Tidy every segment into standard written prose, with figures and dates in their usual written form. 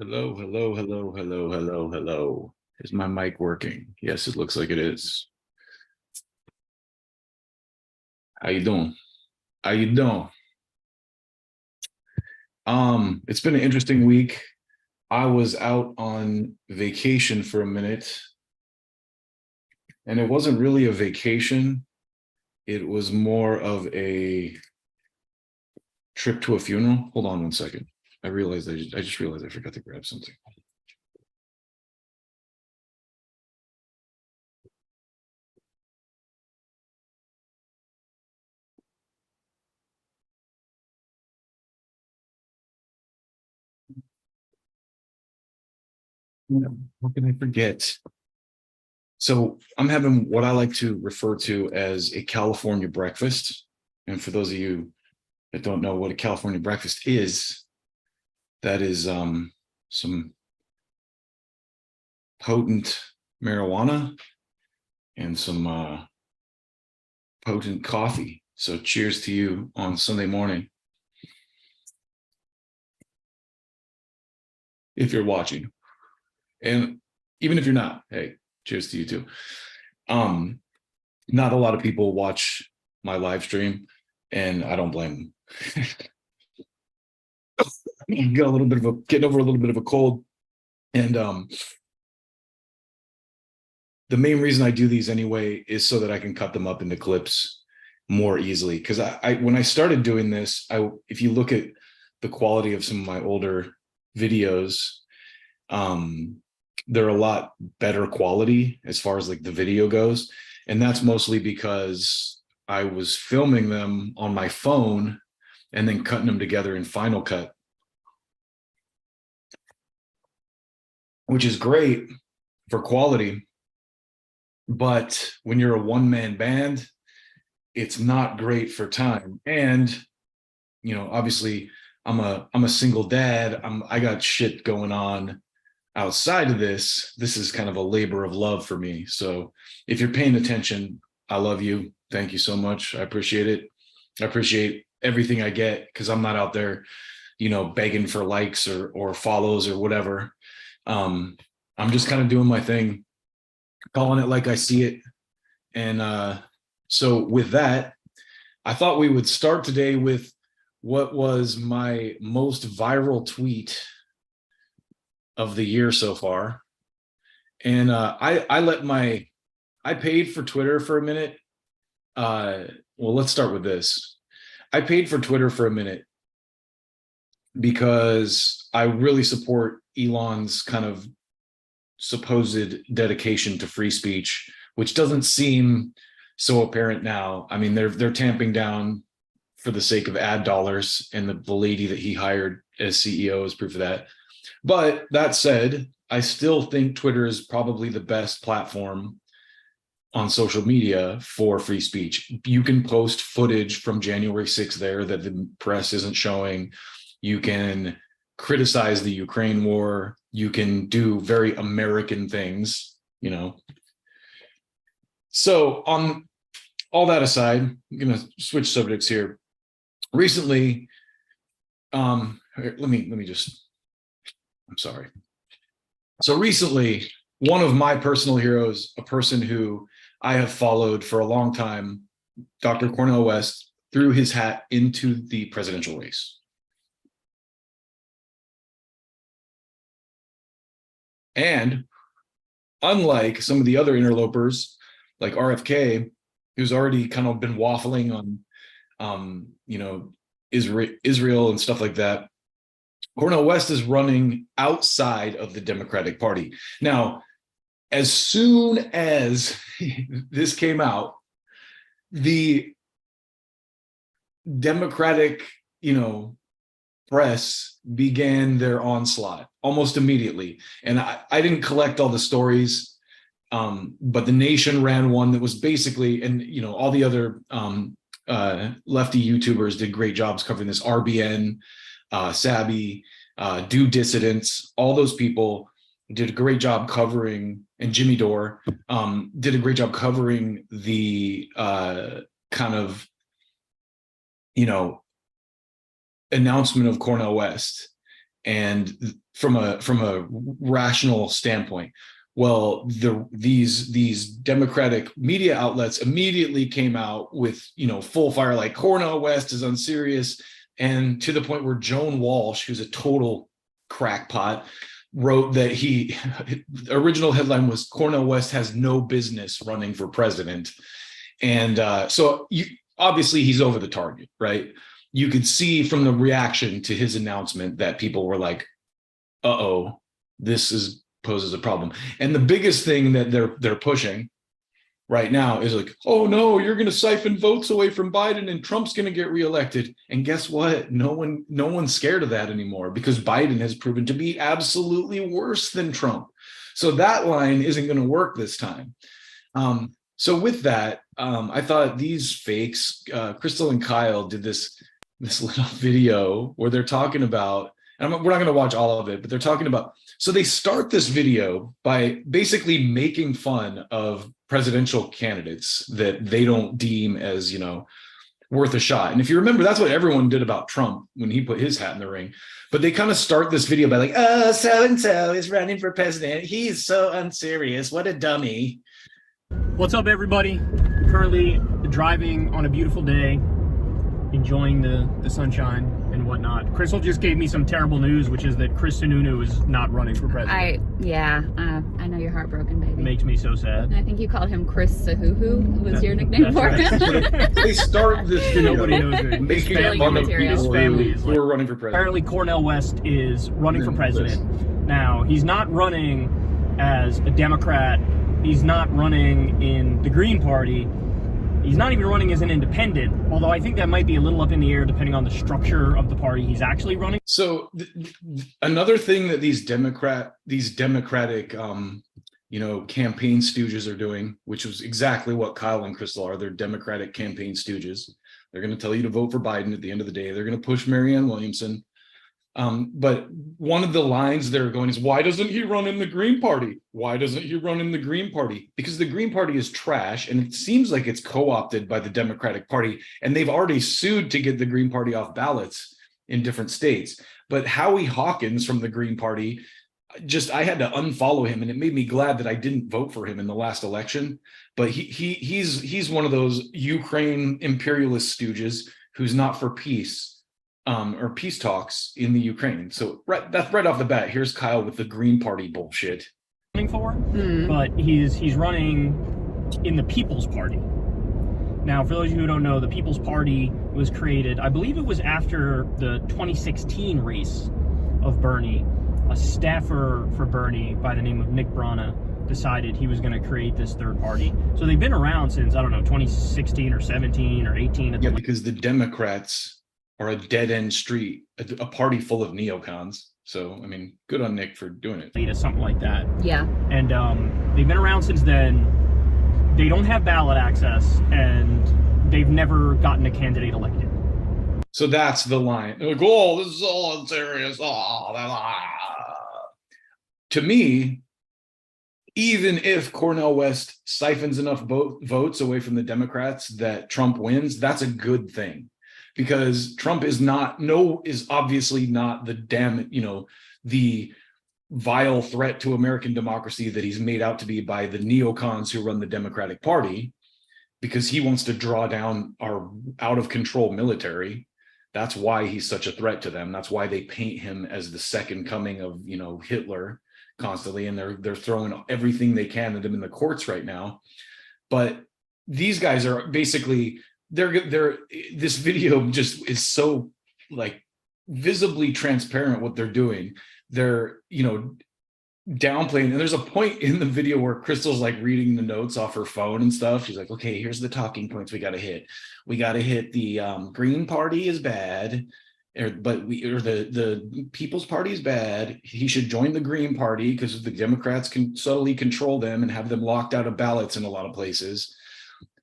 Hello, hello, hello, hello, hello, hello. Is my mic working? Yes, it looks like it is. How you doing? How you doing? It's been an interesting week. I was out on vacation for a minute, and it wasn't really a vacation. It was more of a trip to a funeral. Hold on one second. I just realized I forgot to grab something. What can I forget? So I'm having what I like to refer to as a California breakfast. And for those of you that don't know what a California breakfast is, that is some potent marijuana and some potent coffee. So cheers to you on Sunday morning. If you're watching. And even if you're not, hey, cheers to you too. Not a lot of people watch my live stream, and I don't blame them. Getting over a little bit of a cold. And the main reason I do these anyway is so that I can cut them up into clips more easily. Because I when I started doing this, if you look at the quality of some of my older videos, they're a lot better quality as far as like the video goes. And that's mostly because I was filming them on my phone and then cutting them together in Final Cut, which is great for quality. But when you're a one-man band, it's not great for time. And, obviously I'm a single dad. I got shit going on outside of this. This is kind of a labor of love for me. So if you're paying attention, I love you. Thank you so much. I appreciate it. I appreciate everything I get because I'm not out there, begging for likes or follows or whatever. I'm just kind of doing my thing, calling it like I see it. And so with that, I thought we would start today with what was my most viral tweet of the year so far. And I paid for Twitter for a minute. Well, let's start with this. I paid for Twitter for a minute because I really support Elon's kind of supposed dedication to free speech, which doesn't seem so apparent now. I mean, they're tamping down for the sake of ad dollars, and the lady that he hired as CEO is proof of that. But that said, I still think Twitter is probably the best platform on social media for free speech. You can post footage from January 6th there that the press isn't showing. You can criticize the Ukraine war. You can do very American things, So on all that aside, I'm going to switch subjects here. Recently, let me just, I'm sorry. So recently, one of my personal heroes, a person who I have followed for a long time, Dr. Cornel West, threw his hat into the presidential race. And unlike some of the other interlopers, like RFK, who's already kind of been waffling on, Israel and stuff like that, Cornel West is running outside of the Democratic Party. Now, as soon as this came out, the Democratic, press began their onslaught almost immediately. And I didn't collect all the stories, but The Nation ran one that was basically, and all the other lefty YouTubers did great jobs covering this. RBN, Sabby, Do Dissidents, all those people did a great job covering, and Jimmy Dore did a great job covering the kind of, announcement of Cornel West. and from a rational standpoint. Well, these Democratic media outlets immediately came out with, full fire, like Cornel West is unserious, and to the point where Joan Walsh, who's a total crackpot, wrote that the original headline was Cornel West has no business running for president. And obviously he's over the target, right? You could see from the reaction to his announcement that people were like, uh-oh, this poses a problem. And the biggest thing that they're pushing right now is like, oh no, you're going to siphon votes away from Biden and Trump's going to get reelected. And guess what? No one's scared of that anymore, because Biden has proven to be absolutely worse than Trump. So that line isn't going to work this time. So with that, I thought these fakes, Crystal and Kyle did this little video where they're talking about, and we're not going to watch all of it, but they're talking about, so they start this video by basically making fun of presidential candidates that they don't deem as, worth a shot. And if you remember, that's what everyone did about Trump when he put his hat in the ring. But they kind of start this video by like, oh, so-and-so is running for president. He's so unserious. What a dummy. What's up, everybody? Currently driving on a beautiful day, enjoying the sunshine and whatnot. Crystal just gave me some terrible news, which is that Chris Sununu is not running for president. I know you're heartbroken, baby. It makes me so sad. I think you called him Chris Sahuhu, was your nickname for him. They start this video. Nobody knows it. Making fun of His family is who are running for president. Apparently Cornel West is running for president. Now, he's not running as a Democrat. He's not running in the Green Party. He's not even running as an independent, although I think that might be a little up in the air depending on the structure of the party he's actually running. So another thing that these Democratic, campaign stooges are doing, which was exactly what Kyle and Crystal are. They're Democratic campaign stooges. They're going to tell you to vote for Biden at the end of the day. They're going to push Marianne Williamson. But one of the lines they're going is, why doesn't he run in the Green Party? Why doesn't he run in the Green Party? Because the Green Party is trash, and it seems like it's co-opted by the Democratic Party, and they've already sued to get the Green Party off ballots in different states. But Howie Hawkins from the Green Party, I had to unfollow him, and it made me glad that I didn't vote for him in the last election. But he's one of those Ukraine imperialist stooges who's not for peace. Or peace talks in the Ukraine. So that's right off the bat. Here's Kyle with the Green Party bullshit. Running for, but he's running in the People's Party. Now, for those of you who don't know, the People's Party was created, I believe it was after the 2016 race of Bernie. A staffer for Bernie by the name of Nick Brana decided he was going to create this third party. So they've been around since, 2016 or 17 or 18. Yeah, because the Democrats are a dead-end street, a party full of neocons. So, good on Nick for doing it. Something like that. Yeah. And they've been around since then. They don't have ballot access, and they've never gotten a candidate elected. So that's the line. They're like, oh, this is all unserious. To me, even if Cornel West siphons enough votes away from the Democrats that Trump wins, that's a good thing. Because Trump is obviously not the vile threat to American democracy that he's made out to be by the neocons who run the Democratic Party, because he wants to draw down our out of control military. That's why he's such a threat to them. That's why they paint him as the second coming of, Hitler constantly. And they're throwing everything they can at him in the courts right now. But these guys are basically, this video just is so visibly transparent what they're doing. They're downplaying, and there's a point in the video where Crystal's reading the notes off her phone and stuff. She's like, okay, here's the talking points we got to hit. We got to hit the Green Party is bad, the People's Party is bad. He should join the Green Party because the Democrats can subtly control them and have them locked out of ballots in a lot of places.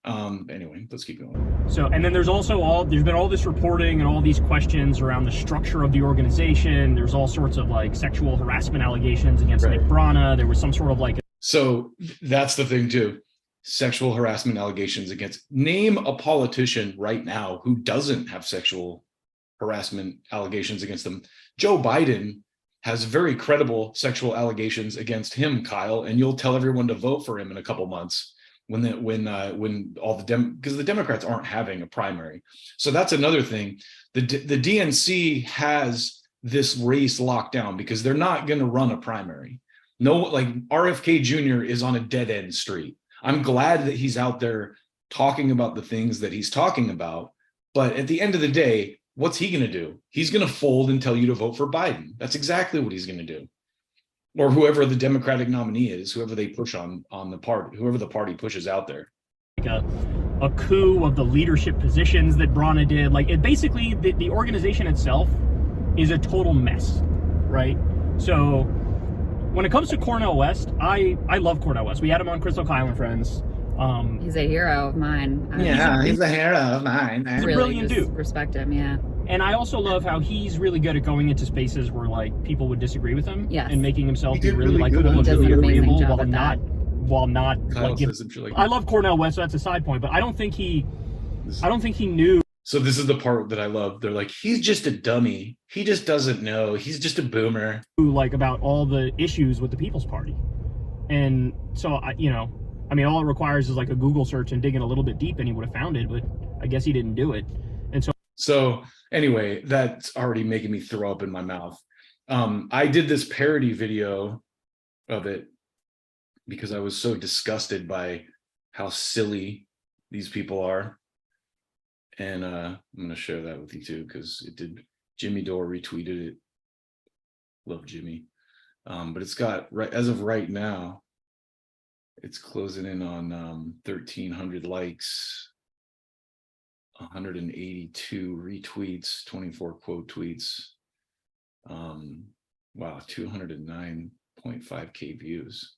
Anyway, let's keep going. So, and then there's been all this reporting and all these questions around the structure of the organization. There's all sorts of sexual harassment allegations against Nick Brana. There was some sort of So that's the thing too. Sexual harassment allegations name a politician right now who doesn't have sexual harassment allegations against them. Joe Biden has very credible sexual allegations against him, Kyle, and you'll tell everyone to vote for him in a couple months when all because the Democrats aren't having a primary. So that's another thing. The DNC has this race locked down because they're not going to run a primary. No, like RFK Jr. is on a dead end street. I'm glad that he's out there talking about the things that he's talking about. But at the end of the day, what's he going to do? He's going to fold and tell you to vote for Biden. That's exactly what he's going to do. Or whoever the Democratic nominee is, whoever they push on the party, whoever the party pushes out there. Like a coup of the leadership positions that Brana did. Like, it basically, the organization itself is a total mess, right? So when it comes to Cornel West, I love Cornel West. We had him on Crystal Kyle and Friends. He's a hero of mine. He's a hero of mine. He's a really brilliant dude. Respect him, yeah. And I also love how he's really good at going into spaces where like people would disagree with him, yes, and making himself be really like good. cool and really agreeable while not Kyle like, says some shit like I love Cornel West, so that's a side point, but I don't think he knew. So this is the part that I love. They're like, he's just a dummy. He just doesn't know. He's just a boomer. Like about all the issues with the People's Party. And so, all it requires is like a Google search and digging a little bit deep and he would have found it, but I guess he didn't do it. And so anyway, that's already making me throw up in my mouth. I did this parody video of it because I was so disgusted by how silly these people are. And I'm going to share that with you too, because it did. Jimmy Dore retweeted it. Love Jimmy. But it's got, as of right now, it's closing in on 1,300 likes, 182 retweets, 24 quote tweets. Wow, 209.5K views.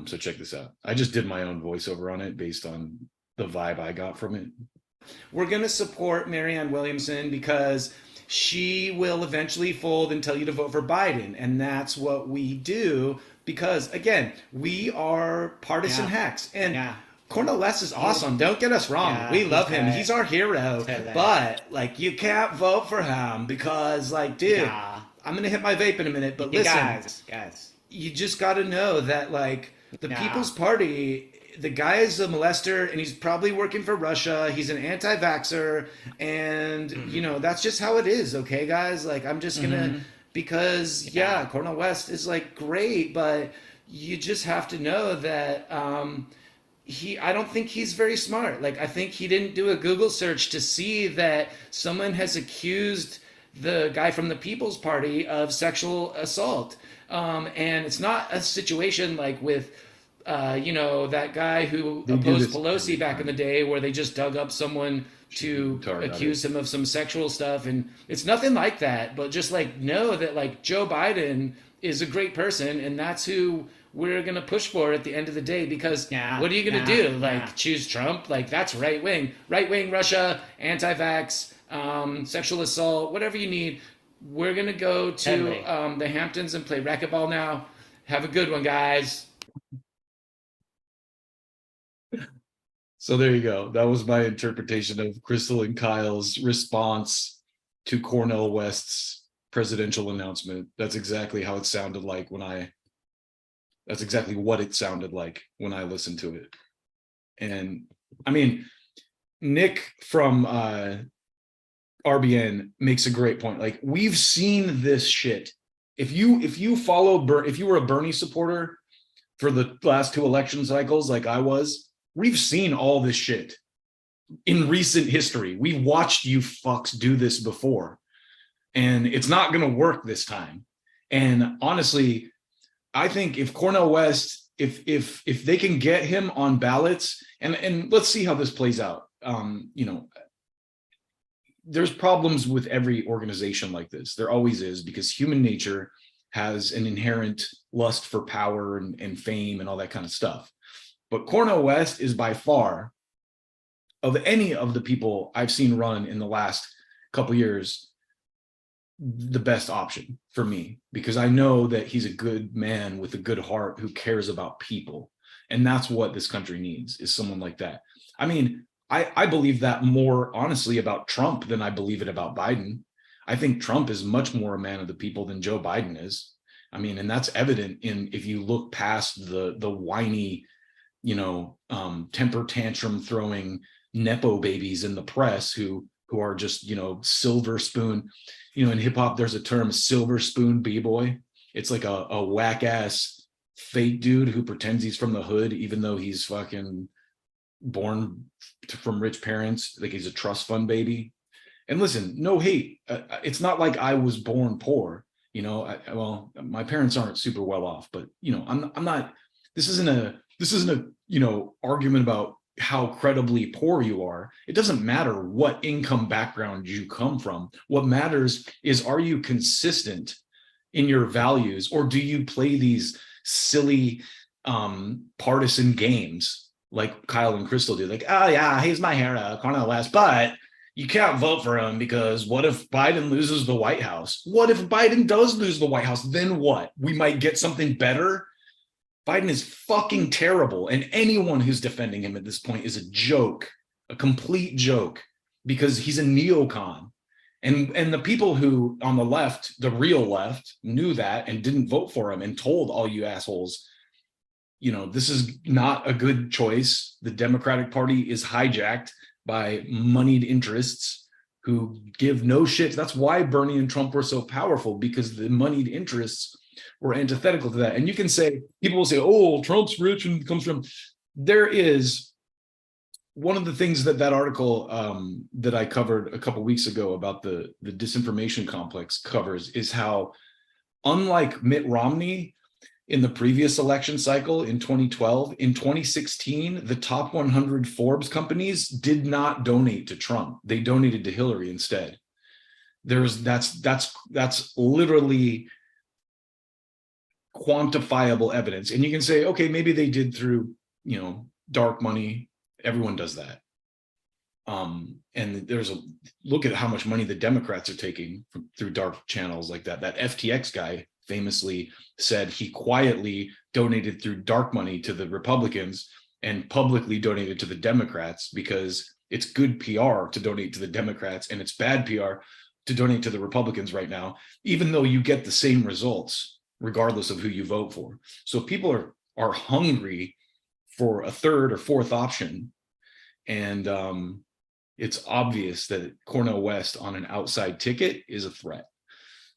So check this out. I just did my own voiceover on it based on the vibe I got from it. We're going to support Marianne Williamson because she will eventually fold and tell you to vote for Biden. And that's what we do because, again, we are partisan hacks. And Cornel West is awesome. Don't get us wrong. We love him. He's our hero. But, like, you can't vote for him because, like, dude, I'm going to hit my vape in a minute. But listen, guys, you just got to know that, like, the People's Party, the guy is a molester and he's probably working for Russia. He's an anti-vaxxer. And, that's just how it is. Okay, guys? Like, I'm just going to, because, Cornel West is, like, great. But you just have to know that I don't think he's very smart. Like, I think he didn't do a Google search to see that someone has accused the guy from the People's Party of sexual assault. And it's not a situation like with, that guy who opposed Pelosi back in the day where they just dug up someone to accuse him of some sexual stuff. And it's nothing like that, but just like know that like Joe Biden is a great person and that's who we're going to push for at the end of the day, because what are you going to do? Like choose Trump? Like that's right wing Russia, anti-vax, sexual assault, whatever you need. We're going to go to the Hamptons and play racquetball now. Have a good one, guys. So there you go. That was my interpretation of Crystal and Kyle's response to Cornel West's presidential announcement. That's exactly how it sounded like that's exactly what it sounded like when I listened to it. And I mean, Nick from RBN makes a great point. Like, we've seen this shit. If you were a Bernie supporter for the last two election cycles, like I was, we've seen all this shit in recent history. We watched you fucks do this before, and it's not going to work this time. And honestly, I think if Cornel West, if they can get him on ballots, and let's see how this plays out. There's problems with every organization like this. There always is, because human nature has an inherent lust for power and fame and all that kind of stuff. But Cornel West is by far, of any of the people I've seen run in the last couple years, the best option for me, because I know that he's a good man with a good heart who cares about people. And that's what this country needs, is someone like that. I mean, I believe that more honestly about Trump than I believe it about Biden. I think Trump is much more a man of the people than Joe Biden is. I mean, and that's evident in, if you look past the whiny, temper tantrum throwing Nepo babies in the press who are just, silver spoon, in hip hop, there's a term, silver spoon B-boy. It's like a whack ass fake dude who pretends he's from the hood, even though he's fucking born from rich parents, like he's a trust fund baby. And listen, no hate. It's not like I was born poor. Well, my parents aren't super well off, but I'm not. This isn't a argument about how credibly poor you are. It doesn't matter what income background you come from. What matters is, are you consistent in your values, or do you play these silly partisan games like Kyle and Crystal do? Like, oh yeah, he's my hero, Cornel West, but you can't vote for him because what if Biden loses the White House? What if Biden does lose the White House? Then what? We might get something better. Biden is fucking terrible. And anyone who's defending him at this point is a joke, a complete joke, because he's a neocon. And the people who on the left, the real left, knew that and didn't vote for him and told all you assholes, this is not a good choice. The Democratic Party is hijacked by moneyed interests who give no shits. That's why Bernie and Trump were so powerful, because the moneyed interests were antithetical to that. And you can say, people will say, oh, Trump's rich and comes from, there is one of the things that article that I covered a couple weeks ago about the disinformation complex covers is how, unlike Mitt Romney in the previous election cycle in 2012, in 2016, the top 100 Forbes companies did not donate to Trump. They donated to Hillary instead. That's literally quantifiable evidence. And you can say, okay, maybe they did through, dark money. Everyone does that. And there's a look at how much money the Democrats are taking through dark channels like that. That FTX guy famously said he quietly donated through dark money to the Republicans and publicly donated to the Democrats, because it's good PR to donate to the Democrats and it's bad PR to donate to the Republicans right now, even though you get the same results regardless of who you vote for. So people are hungry for a third or fourth option. And it's obvious that Cornel West on an outside ticket is a threat.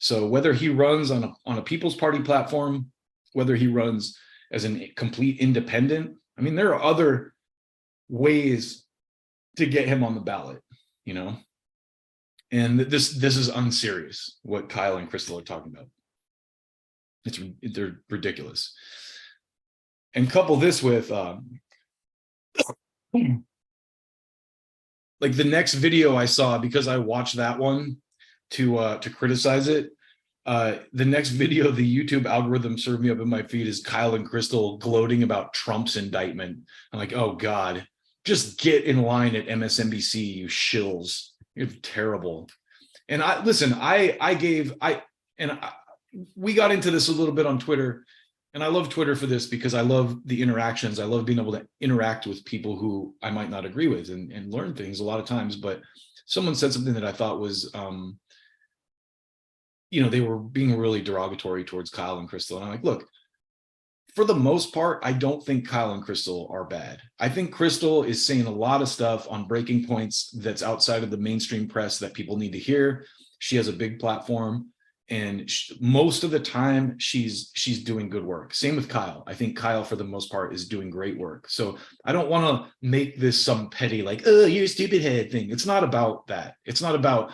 So whether he runs on a People's Party platform, whether he runs as a complete independent, I mean, there are other ways to get him on the ballot, And this is unserious, what Kyle and Crystal are talking about. They're ridiculous. And couple this with like the next video I saw, because I watched that one to criticize it. The next video the YouTube algorithm served me up in my feed is Kyle and Crystal gloating about Trump's indictment. I'm like, oh God, just get in line at MSNBC, you shills. You're terrible. And we got into this a little bit on Twitter, and I love Twitter for this because I love the interactions. I love being able to interact with people who I might not agree with and learn things a lot of times. But someone said something that I thought was, they were being really derogatory towards Kyle and Crystal. And I'm like, look, for the most part, I don't think Kyle and Crystal are bad. I think Crystal is saying a lot of stuff on breaking points that's outside of the mainstream press that people need to hear. She has a big platform. And most of the time, she's doing good work. Same with Kyle. I think Kyle, for the most part, is doing great work. So I don't want to make this some petty, like, oh, you're a stupid head thing. It's not about that. It's not about,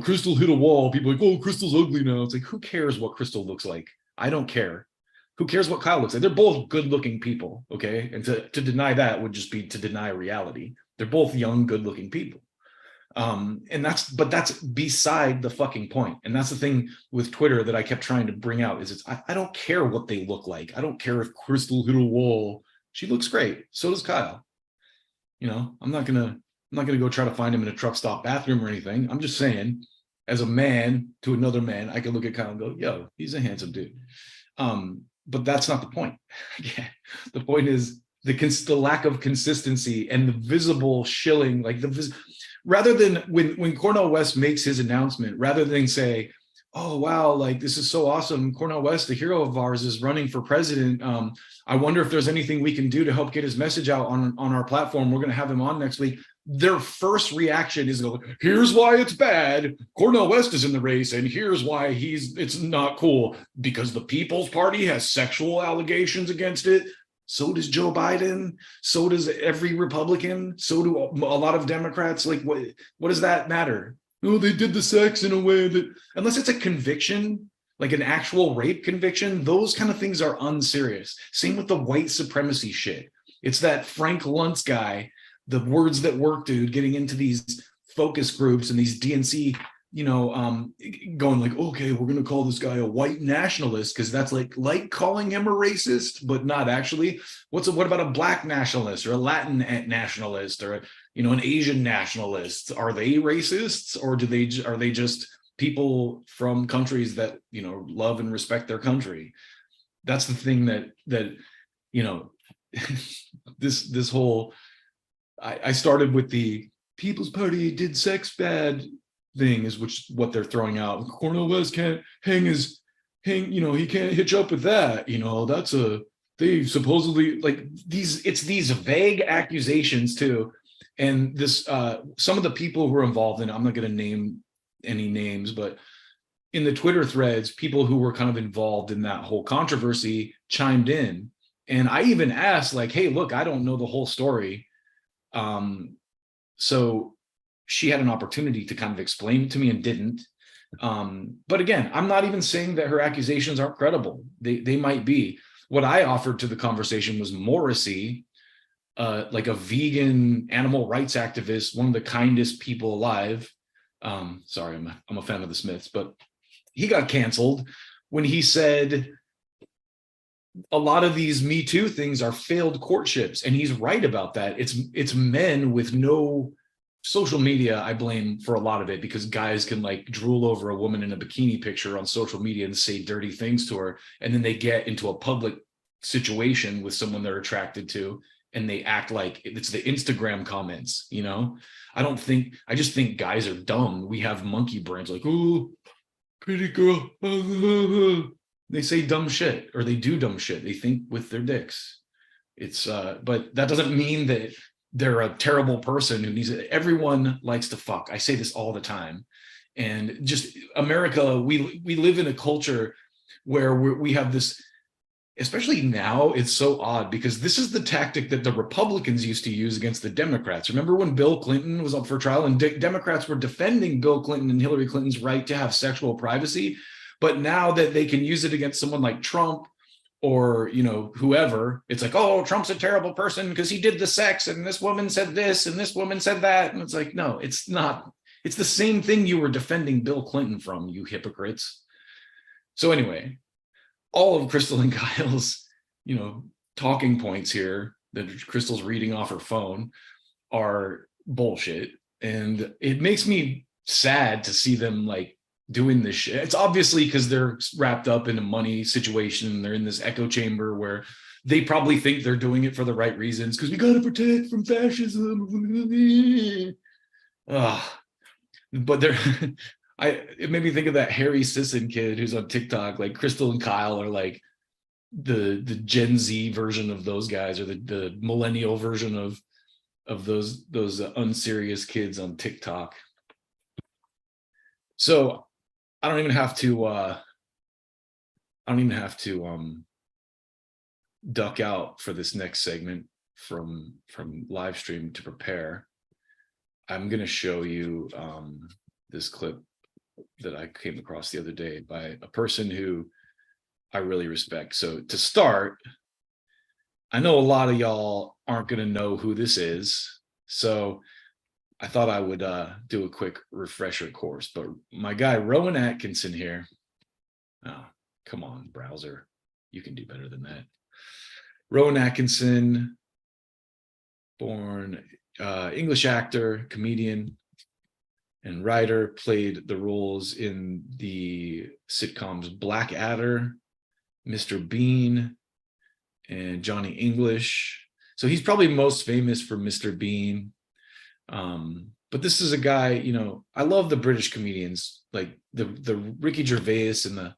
Crystal hit a wall. People are like, oh, Crystal's ugly now. It's like, who cares what Crystal looks like? I don't care. Who cares what Kyle looks like? They're both good-looking people, okay? And to deny that would just be to deny reality. They're both young, good-looking people. And that's beside the fucking point. And that's the thing with Twitter that I kept trying to bring out is I don't care what they look like. I don't care if Crystal hit a wall. She looks great. So does Kyle. I'm not gonna go try to find him in a truck stop bathroom or anything. I'm just saying, as a man to another man, I can look at Kyle and go, yo, he's a handsome dude. But that's not the point. The point is the lack of consistency and the visible shilling, like rather than when Cornel West makes his announcement, rather than say, oh wow, like this is so awesome, Cornel West, the hero of ours, is running for president. I wonder if there's anything we can do to help get his message out on our platform. We're going to have him on next week. Their first reaction is, here's why it's bad. Cornel West is in the race, and here's why it's not cool, because the People's Party has sexual allegations against it. So does Joe Biden. So does every Republican. So do a lot of Democrats. Like, what does that matter? Oh, they did the sex in a way that, unless it's a conviction, like an actual rape conviction, those kind of things are unserious. Same with the white supremacy shit. It's that Frank Luntz guy, the words that work dude, getting into these focus groups and these DNC, going like, okay, we're going to call this guy a white nationalist because that's like calling him a racist, but not actually. What about a black nationalist or a Latin nationalist or an Asian nationalist? Are they racists, or are they just people from countries that love and respect their country? That's the thing that this whole, I started with the People's Party did sex bad thing, is what they're throwing out. Cornel West can't he can't hitch up with that. They supposedly, like, it's these vague accusations too. And this some of the people who were involved in it, I'm not going to name any names, but in the Twitter threads, people who were kind of involved in that whole controversy chimed in. And I even asked, like, hey, look, I don't know the whole story. So she had an opportunity to kind of explain it to me and didn't. But again, I'm not even saying that her accusations aren't credible. They might be. What I offered to the conversation was Morrissey, like a vegan animal rights activist, one of the kindest people alive. Sorry, I'm a fan of the Smiths, but he got canceled when he said a lot of these Me Too things are failed courtships, and he's right about that. It's men with no social media. I blame for a lot of it, because guys can like drool over a woman in a bikini picture on social media and say dirty things to her, and then they get into a public situation with someone they're attracted to, and they act like it's the Instagram comments. I just think guys are dumb. We have monkey brains, like, oh, pretty girl. They say dumb shit, or they do dumb shit. They think with their dicks. But that doesn't mean that they're a terrible person who needs it. Everyone likes to fuck. I say this all the time. And just America, we live in a culture where we have this, especially now, it's so odd, because this is the tactic that the Republicans used to use against the Democrats. Remember when Bill Clinton was up for trial and Democrats were defending Bill Clinton and Hillary Clinton's right to have sexual privacy? But now that they can use it against someone like Trump or, whoever, it's like, oh, Trump's a terrible person because he did the sex, and this woman said this and this woman said that. And it's like, no, it's not. It's the same thing you were defending Bill Clinton from, you hypocrites. So anyway, all of Crystal and Kyle's, talking points here that Crystal's reading off her phone are bullshit. And it makes me sad to see them like doing this shit. It's obviously because they're wrapped up in a money situation. They're in this echo chamber where they probably think they're doing it for the right reasons, because we got to protect from fascism. But it made me think of that Harry Sisson kid who's on TikTok. Like Crystal and Kyle are like the Gen Z version of those guys, or the millennial version of those unserious kids on TikTok. So I don't even have to duck out for this next segment from live stream to prepare. I'm going to show you this clip that I came across the other day by a person who I really respect. So to start, I know a lot of y'all aren't going to know who this is, so I thought I would do a quick refresher course. But my guy Rowan Atkinson here, oh, come on, browser, you can do better than that. Rowan Atkinson, born English actor, comedian, and writer, played the roles in the sitcoms Blackadder, Mr. Bean, and Johnny English. So he's probably most famous for Mr. Bean. But this is a guy, I love the British comedians, like the Ricky Gervais and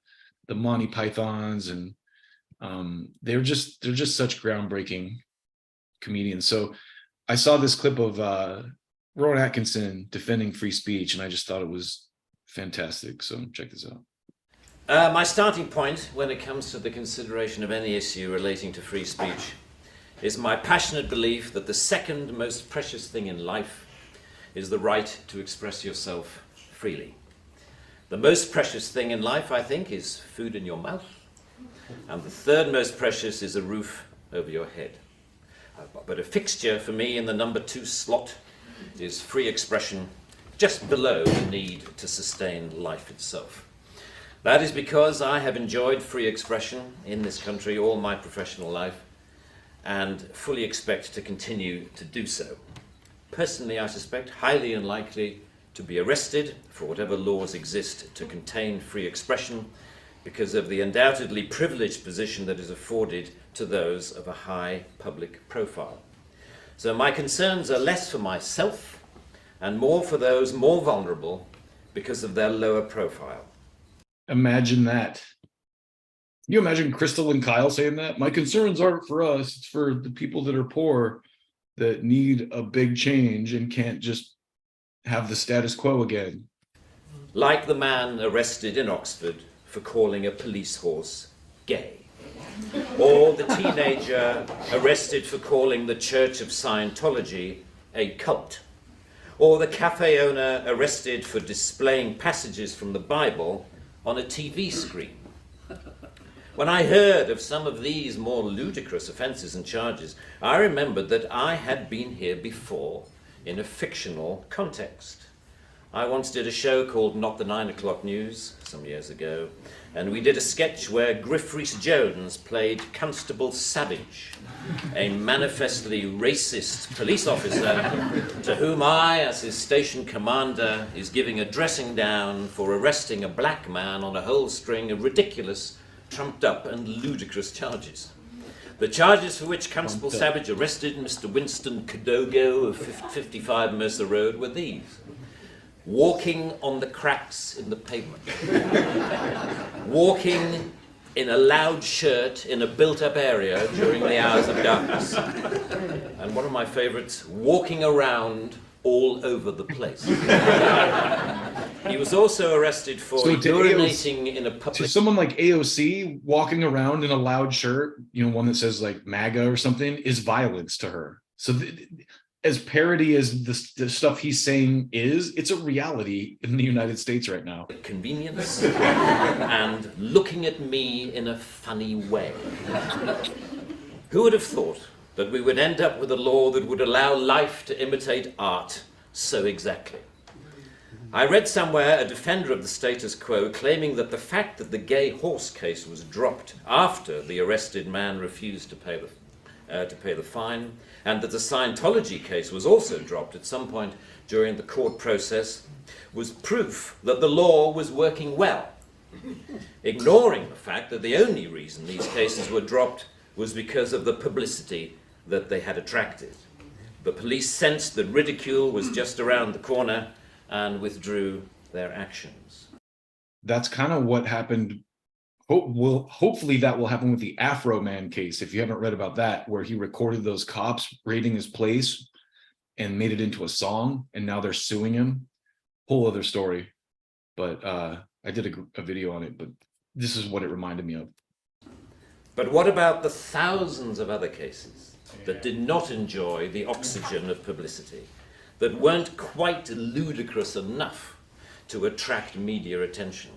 the Monty Pythons, and they're just such groundbreaking comedians. So I saw this clip of Rowan Atkinson defending free speech, and I just thought it was fantastic. So check this out. My starting point when it comes to the consideration of any issue relating to free speech is my passionate belief that the second most precious thing in life is the right to express yourself freely. The most precious thing in life, I think, is food in your mouth. And the third most precious is a roof over your head. But a fixture for me in the number 2 slot is free expression, just below the need to sustain life itself. That is because I have enjoyed free expression in this country all my professional life and fully expect to continue to do so. Personally, I suspect highly unlikely to be arrested for whatever laws exist to contain free expression because of the undoubtedly privileged position that is afforded to those of a high public profile. So my concerns are less for myself and more for those more vulnerable because of their lower profile. Imagine that. Can you imagine Crystal and Kyle saying that? My concerns aren't for us, it's for the people that are poor that need a big change and can't just have the status quo again. Like the man arrested in Oxford for calling a police horse gay, or the teenager arrested for calling the Church of Scientology a cult, or the cafe owner arrested for displaying passages from the Bible on a TV screen. When I heard of some of these more ludicrous offences and charges, I remembered that I had been here before in a fictional context. I once did a show called Not the 9 O'Clock News some years ago, and we did a sketch where Griff Rhys-Jones played Constable Savage, a manifestly racist police officer to whom I, as his station commander, is giving a dressing down for arresting a black man on a whole string of ridiculous, trumped-up and ludicrous charges. The charges for which Constable Savage arrested Mr. Winston Kadogo of 55 Mercer Road were these: walking on the cracks in the pavement, walking in a loud shirt in a built-up area during the hours of darkness, and one of my favorites, walking around all over the place. He was also arrested for urinating in a public... To someone like AOC, walking around in a loud shirt, one that says like MAGA or something, is violence to her. So as parody as the stuff he's saying is, it's a reality in the United States right now. Convenience and looking at me in a funny way. Who would have thought that we would end up with a law that would allow life to imitate art so exactly? I read somewhere a defender of the status quo claiming that the fact that the gay horse case was dropped after the arrested man refused to pay the fine, and that the Scientology case was also dropped at some point during the court process, was proof that the law was working well, ignoring the fact that the only reason these cases were dropped was because of the publicity that they had attracted. The police sensed that ridicule was just around the corner and withdrew their actions. That's kind of what happened. Hopefully that will happen with the Afro Man case, if you haven't read about that, where he recorded those cops raiding his place and made it into a song, and now they're suing him. Whole other story. But I did a video on it, but this is what it reminded me of. But what about the thousands of other cases that did not enjoy the oxygen of publicity, that weren't quite ludicrous enough to attract media attention?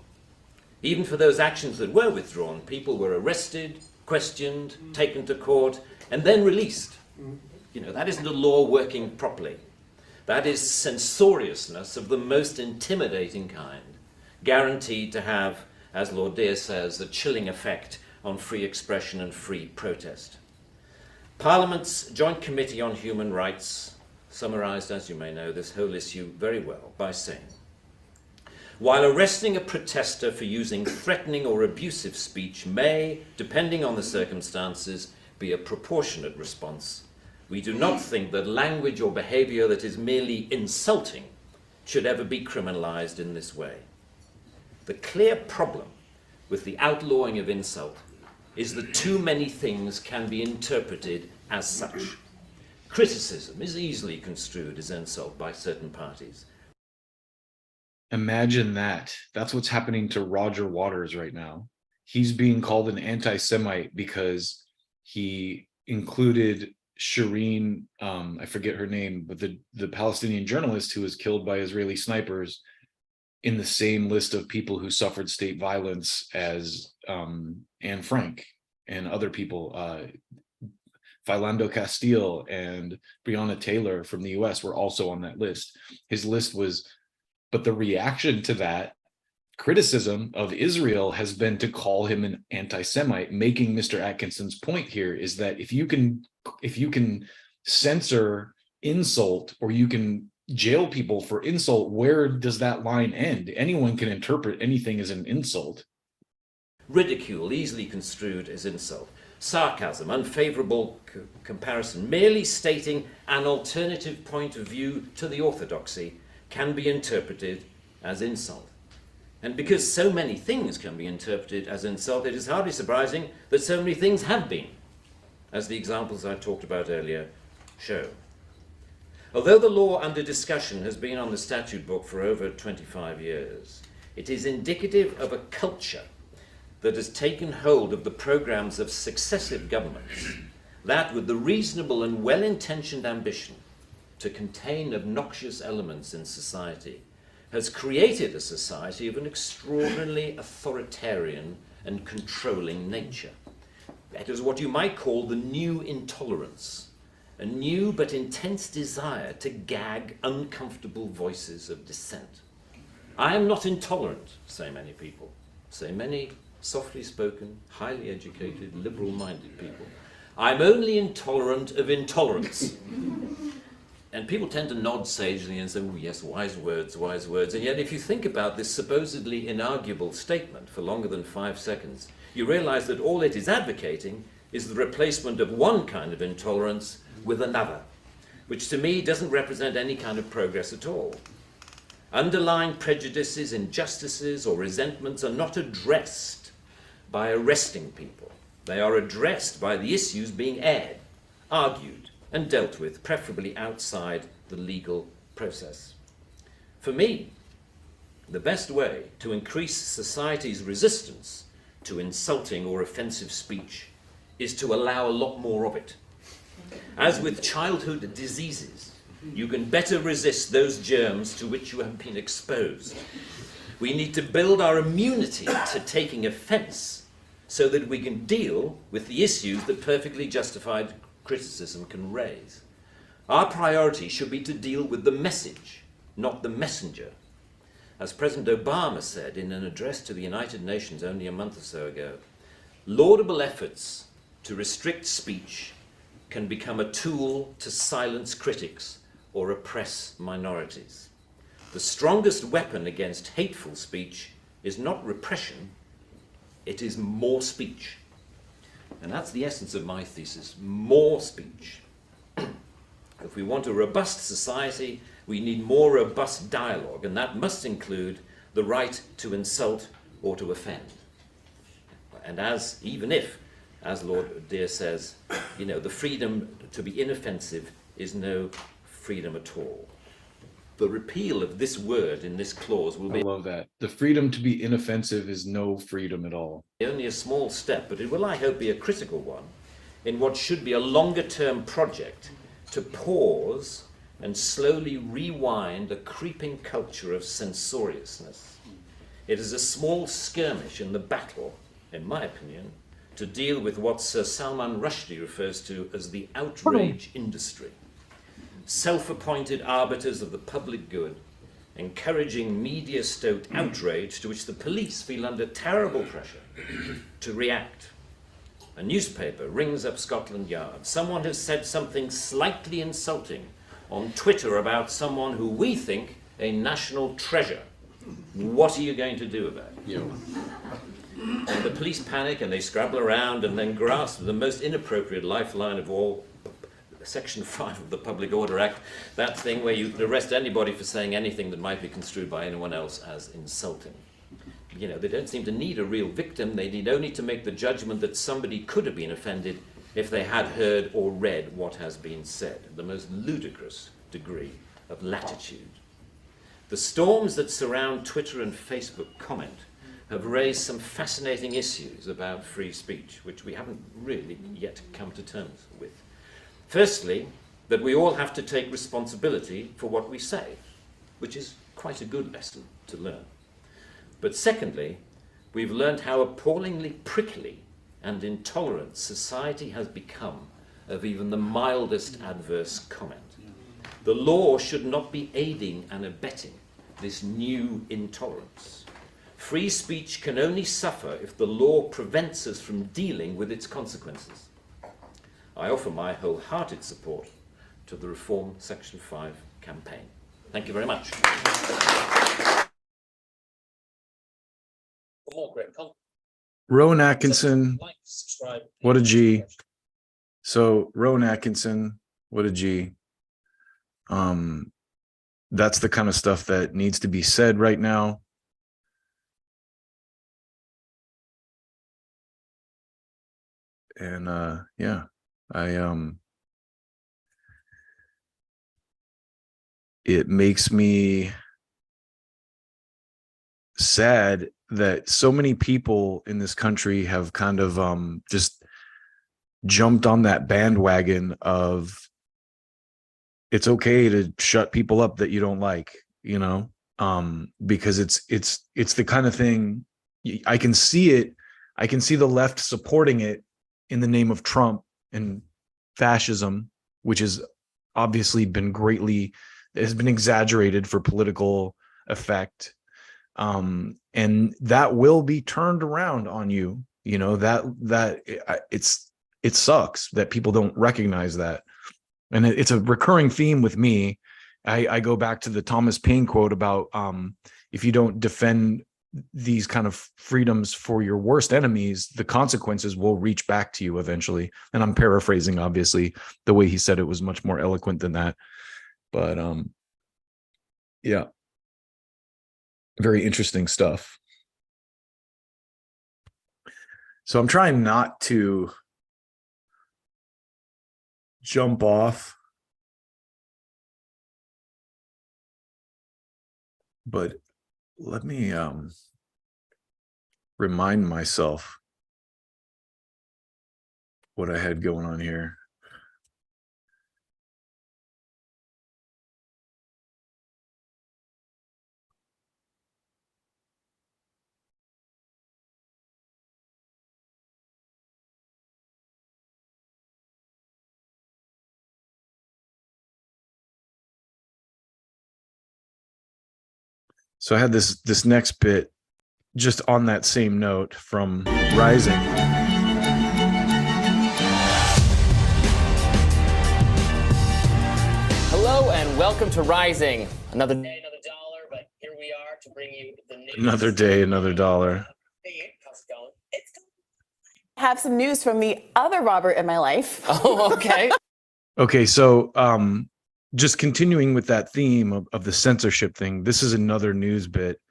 Even for those actions that were withdrawn, people were arrested, questioned, taken to court, and then released. That isn't a law working properly. That is censoriousness of the most intimidating kind, guaranteed to have, as Lord Deer says, a chilling effect on free expression and free protest. Parliament's Joint Committee on Human Rights summarised, as you may know, this whole issue very well by saying, while arresting a protester for using threatening or abusive speech may, depending on the circumstances, be a proportionate response, We do not think that language or behavior that is merely insulting should ever be criminalized in this way. The clear problem with the outlawing of insult is that too many things can be interpreted as such. Criticism is easily construed as insult by certain parties. Imagine that. That's what's happening to Roger Waters right now. He's being called an anti-Semite because he included Shireen, I forget her name, but the Palestinian journalist who was killed by Israeli snipers, in the same list of people who suffered state violence as Anne Frank and other people. Philando Castile and Breonna Taylor from the US were also on that list. His list was, but the reaction to that criticism of Israel has been to call him an anti-Semite, making Mr. Atkinson's point here is that if you can censor insult, or you can jail people for insult, where does that line end? Anyone can interpret anything as an insult. Ridicule, easily construed as insult. Sarcasm, unfavorable comparison, merely stating an alternative point of view to the orthodoxy can be interpreted as insult. And because so many things can be interpreted as insult, it is hardly surprising that so many things have been, as the examples I talked about earlier show. Although the law under discussion has been on the statute book for over 25 years, it is indicative of a culture that has taken hold of the programs of successive governments, that with the reasonable and well-intentioned ambition to contain obnoxious elements in society, has created a society of an extraordinarily authoritarian and controlling nature. That is what you might call the new intolerance, a new but intense desire to gag uncomfortable voices of dissent. I am not intolerant, say many people, say many softly spoken, highly educated, liberal-minded people. I'm only intolerant of intolerance. And people tend to nod sagely and say, oh yes, wise words, wise words. And yet if you think about this supposedly inarguable statement for longer than 5 seconds, you realize that all it is advocating is the replacement of one kind of intolerance with another, which to me doesn't represent any kind of progress at all. Underlying prejudices, injustices, or resentments are not addressed by arresting people. They are addressed by the issues being aired, argued, and dealt with, preferably outside the legal process. For me, the best way to increase society's resistance to insulting or offensive speech is to allow a lot more of it. As with childhood diseases, you can better resist those germs to which you have been exposed. We need to build our immunity to taking offense so that we can deal with the issues that perfectly justified criticism can raise. Our priority should be to deal with the message, not the messenger. As President Obama said in an address to the United Nations only a month or so ago, laudable efforts to restrict speech can become a tool to silence critics or oppress minorities. The strongest weapon against hateful speech is not repression, it is more speech. And that's the essence of my thesis, more speech. If we want a robust society, we need more robust dialogue, and that must include the right to insult or to offend. And even if, as Lord Dear says, the freedom to be inoffensive is no freedom at all. The repeal of this word in this clause will be... I love that. The freedom to be inoffensive is no freedom at all. Only a small step, but it will, I hope, be a critical one in what should be a longer-term project to pause and slowly rewind a creeping culture of censoriousness. It is a small skirmish in the battle, in my opinion, to deal with what Sir Salman Rushdie refers to as the outrage industry. Self-appointed arbiters of the public good, encouraging media-stoked outrage to which the police feel under terrible pressure to react. A newspaper rings up Scotland Yard. Someone has said something slightly insulting on Twitter about someone who we think a national treasure. What are you going to do about it? And the police panic and they scrabble around and then grasp the most inappropriate lifeline of all, Section 5 of the Public Order Act, that thing where you arrest anybody for saying anything that might be construed by anyone else as insulting. You know, they don't seem to need a real victim. They need only to make the judgment that somebody could have been offended if they had heard or read what has been said. The most ludicrous degree of latitude. The storms that surround Twitter and Facebook comment have raised some fascinating issues about free speech, which we haven't really yet come to terms with. Firstly, that we all have to take responsibility for what we say, which is quite a good lesson to learn. But secondly, we've learned how appallingly prickly and intolerant society has become of even the mildest adverse comment. The law should not be aiding and abetting this new intolerance. Free speech can only suffer if the law prevents us from dealing with its consequences. I offer my wholehearted support to the Reform Section 5 campaign. Thank you very much. For more great content, Rowan Atkinson, like, subscribe. what a G. So Rowan Atkinson, what a G. That's the kind of stuff that needs to be said right now. And yeah, it makes me sad that so many people in this country have kind of just jumped on that bandwagon of it's okay to shut people up that you don't like, you know, because it's the kind of thing I can see it. I can see the left supporting it in the name of Trump and fascism, which has obviously been has been exaggerated for political effect. And that will be turned around on you. You know, it sucks that people don't recognize that. And it's a recurring theme with me. I go back to the Thomas Paine quote about if you don't defend these kind of freedoms for your worst enemies, the consequences will reach back to you eventually. And I'm paraphrasing, obviously. The way he said it was much more eloquent than that. But yeah, very interesting stuff. So I'm trying not to jump off, but let me remind myself what I had going on here. So I had this next bit just on that same note from Rising. Hello and welcome to Rising. Another day, another dollar, but here we are to bring you the news. Another day, another dollar. Hey, how's it going? Have some news from the other Robert in my life. Oh, okay. Okay, so just continuing with that theme of the censorship thing, this is another news bit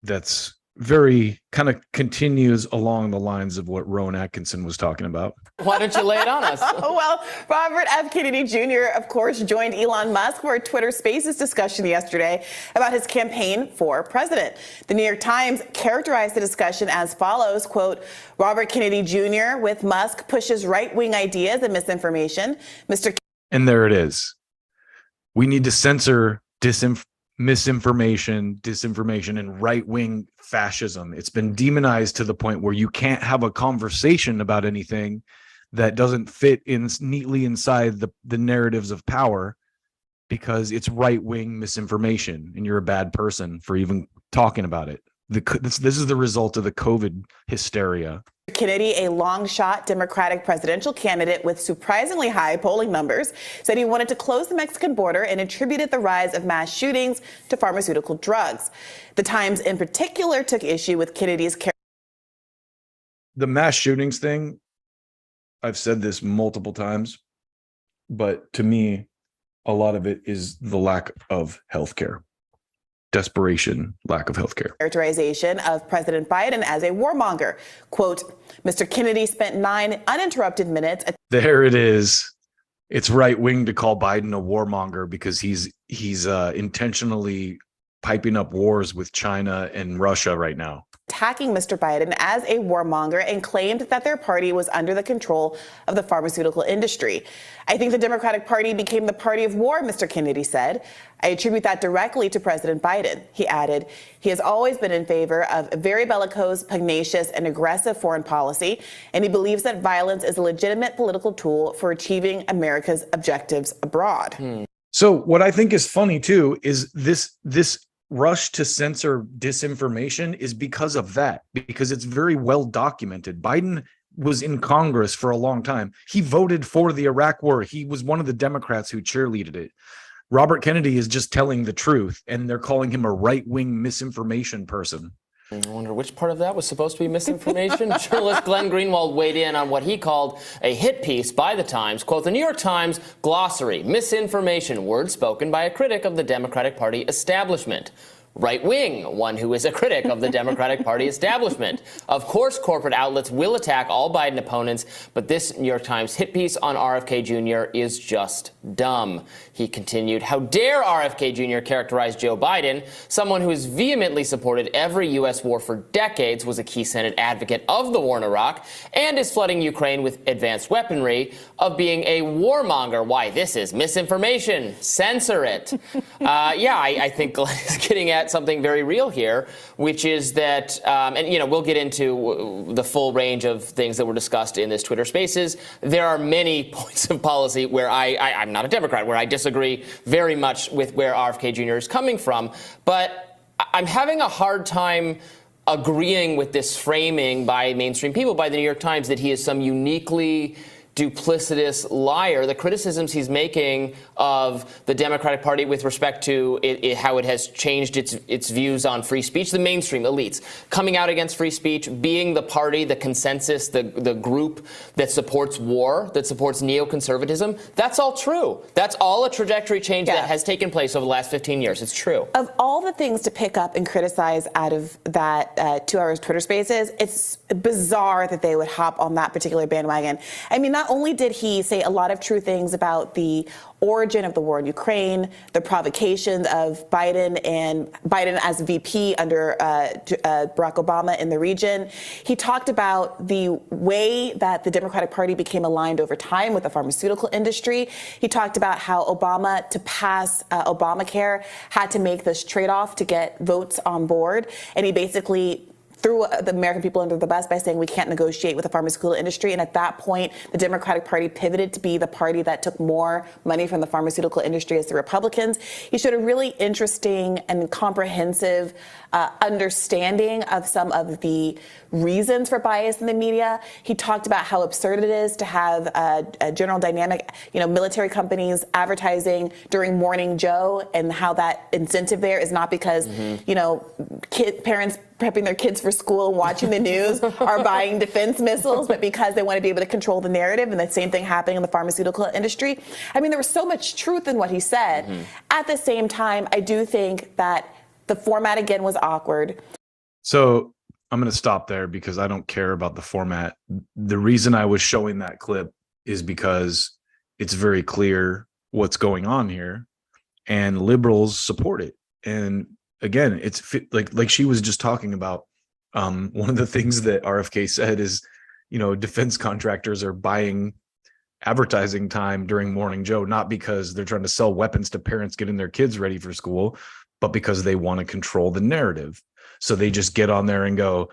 that's very kind of continues along the lines of what Rowan Atkinson was talking about. Why don't you lay it on us? Well, Robert F. Kennedy Jr., of course, joined Elon Musk for a Twitter Spaces discussion yesterday about his campaign for president. The New York Times characterized the discussion as follows, quote, Robert Kennedy Jr. with Musk pushes right-wing ideas and misinformation. And there it is. We need to censor misinformation, disinformation, and right-wing fascism. It's been demonized to the point where you can't have a conversation about anything that doesn't fit in neatly inside the narratives of power because it's right-wing misinformation and you're a bad person for even talking about it. This is the result of the COVID hysteria. Kennedy, a long-shot Democratic presidential candidate with surprisingly high polling numbers, said he wanted to close the Mexican border and attributed the rise of mass shootings to pharmaceutical drugs. The Times in particular took issue with Kennedy's The mass shootings thing, I've said this multiple times. but to me, a lot of it is the lack of healthcare. Desperation, lack of healthcare. Characterization of President Biden as a warmonger. Quote, Mr. Kennedy spent 9 uninterrupted minutes. There it is. It's right wing to call Biden a warmonger because he's intentionally piping up wars with China and Russia right now. Attacking Mr. Biden as a warmonger and claimed that their party was under the control of the pharmaceutical industry. I think the Democratic Party became the party of war, Mr. Kennedy said. I attribute that directly to President Biden. He added, he has always been in favor of a very bellicose, pugnacious, and aggressive foreign policy, and he believes that violence is a legitimate political tool for achieving America's objectives abroad. So what I think is funny, too, is this rush to censor disinformation is because of that, because it's very well documented. Biden was in Congress for a long time. He voted for the Iraq war. He was one of the Democrats who cheerleaded it. Robert Kennedy is just telling the truth, and they're calling him a right-wing misinformation person. I wonder which part of that was supposed to be misinformation. Journalist Glenn Greenwald weighed in on what he called a hit piece by the Times. Quote, the New York Times glossary, misinformation, words spoken by a critic of the Democratic Party establishment. Right wing, one who is a critic of the Democratic Party establishment. Of course, corporate outlets will attack all Biden opponents, but this New York Times hit piece on RFK Jr. is just dumb. He continued, how dare RFK Jr. characterize Joe Biden, someone who has vehemently supported every U.S. war for decades, was a key Senate advocate of the war in Iraq, and is flooding Ukraine with advanced weaponry, of being a warmonger. Why, this is misinformation. Censor it. I think Glenn is getting at something very real here, which is that, we'll get into the full range of things that were discussed in this Twitter Spaces. There are many points of policy where I'm not a Democrat, where I disagree very much with where RFK Jr. is coming from, but I'm having a hard time agreeing with this framing by mainstream people, by the New York Times, that he is some uniquely duplicitous liar. The criticisms he's making of the Democratic Party with respect to how it has changed its views on free speech, the mainstream elites coming out against free speech, being the party, the consensus, the group that supports war, that supports neoconservatism, that's all true. That's all a trajectory change that has taken place over the last 15 years. It's true. Of all the things to pick up and criticize out of that 2 hours Twitter Spaces, it's bizarre that they would hop on that particular bandwagon. I mean, not only did he say a lot of true things about the origin of the war in Ukraine, the provocations of Biden as VP under Barack Obama in the region. He talked about the way that the Democratic Party became aligned over time with the pharmaceutical industry. He talked about how Obama, to pass Obamacare, had to make this trade-off to get votes on board. And he basically threw the American people under the bus by saying we can't negotiate with the pharmaceutical industry. And at that point, the Democratic Party pivoted to be the party that took more money from the pharmaceutical industry as the Republicans. He showed a really interesting and comprehensive understanding of some of the reasons for bias in the media. He talked about how absurd it is to have a General Dynamic, military companies advertising during Morning Joe, and how that incentive there is not because, parents prepping their kids for school and watching the news are buying defense missiles, but because they want to be able to control the narrative, and the same thing happening in the pharmaceutical industry. I mean, there was so much truth in what he said. At the same time, I do think that the format, again, was awkward. So I'm going to stop there because I don't care about the format. The reason I was showing that clip is because it's very clear what's going on here, and liberals support it. And again, it's like she was just talking about. One of the things that RFK said is, defense contractors are buying advertising time during Morning Joe, not because they're trying to sell weapons to parents getting their kids ready for school, but because they want to control the narrative. So they just get on there and go,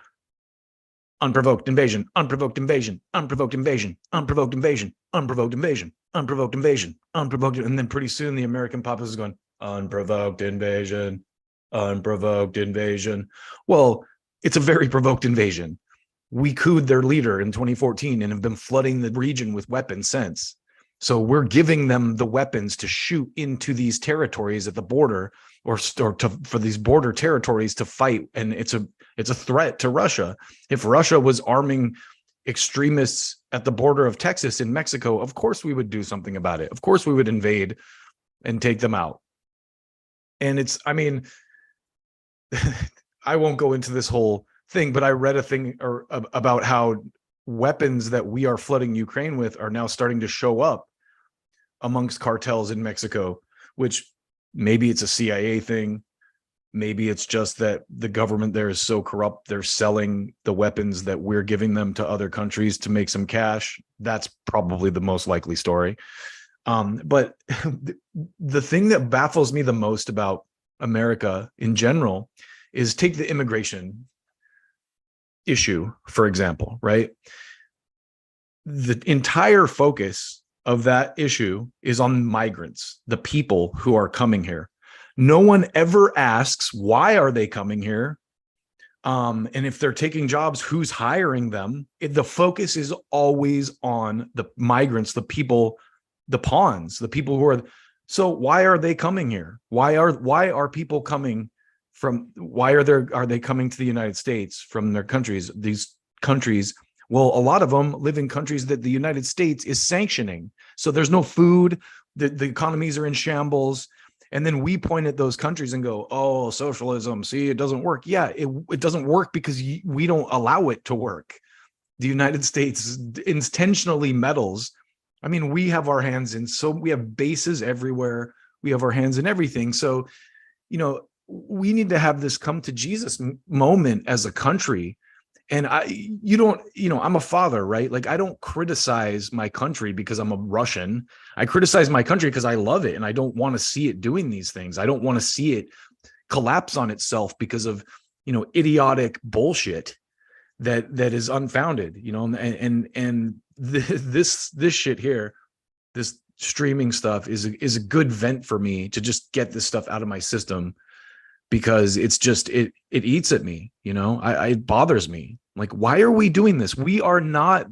unprovoked invasion, unprovoked invasion, unprovoked invasion, unprovoked invasion, unprovoked invasion, unprovoked invasion, unprovoked. And then pretty soon the American populace is going, unprovoked invasion, unprovoked invasion. Well, it's a very provoked invasion. We cooed their leader in 2014 and have been flooding the region with weapons since. So we're giving them the weapons to shoot into these territories at the border, or for these border territories to fight. And it's a threat to Russia. If Russia was arming extremists at the border of Texas and Mexico, of course we would do something about it. Of course we would invade and take them out. And I mean, I won't go into this whole thing, but I read a thing about how weapons that we are flooding Ukraine with are now starting to show up amongst cartels in Mexico, which maybe it's a CIA thing. Maybe it's just that the government there is so corrupt, they're selling the weapons that we're giving them to other countries to make some cash. That's probably the most likely story. But the thing that baffles me the most about America in general is take the immigration issue, for example, right? The entire focus of that issue is on migrants, the people who are coming here. No one ever asks, why are they coming here? And if they're taking jobs, who's hiring them? The focus is always on the migrants, the people, the pawns, the people who are. So why are they coming here? Why are people coming from? Why are they coming to the United States from their countries? These countries, well, a lot of them live in countries that the United States is sanctioning. So there's no food. The economies are in shambles. And then we point at those countries and go, oh, socialism, see, it doesn't work. Yeah, it doesn't work because we don't allow it to work. The United States intentionally meddles. I mean, we have our hands in, so we have bases everywhere. We have our hands in everything. So, we need to have this come to Jesus moment as a country. And I'm a father, right? Like, I don't criticize my country because I'm a Russian. I criticize my country because I love it and I don't want to see it doing these things. I don't want to see it collapse on itself because of, idiotic bullshit that is unfounded, and this shit here, this streaming stuff is a good vent for me to just get this stuff out of my system. Because it's just, it eats at me, it bothers me. Like, why are we doing this? We are not,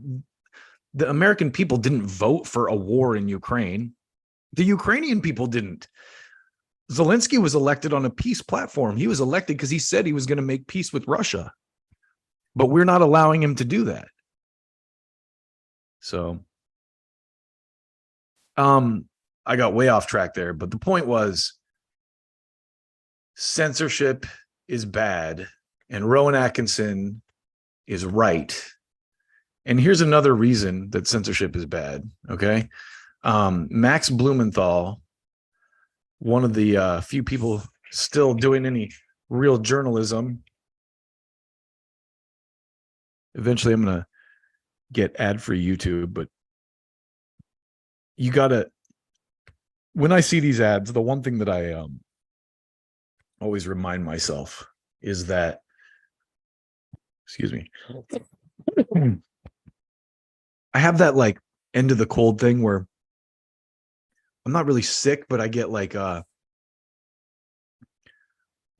the American people didn't vote for a war in Ukraine. The Ukrainian people didn't. Zelensky was elected on a peace platform. He was elected because he said he was going to make peace with Russia. But we're not allowing him to do that. So, I got way off track there, but the point was, censorship is bad and Rowan Atkinson is right. And here's another reason that censorship is bad. Okay. Max Blumenthal, one of the few people still doing any real journalism. Eventually I'm going to get ad-free YouTube, but you gotta, when I see these ads, the one thing that I always remind myself is that, excuse me, I have that like end of the cold thing where I'm not really sick, but I get like I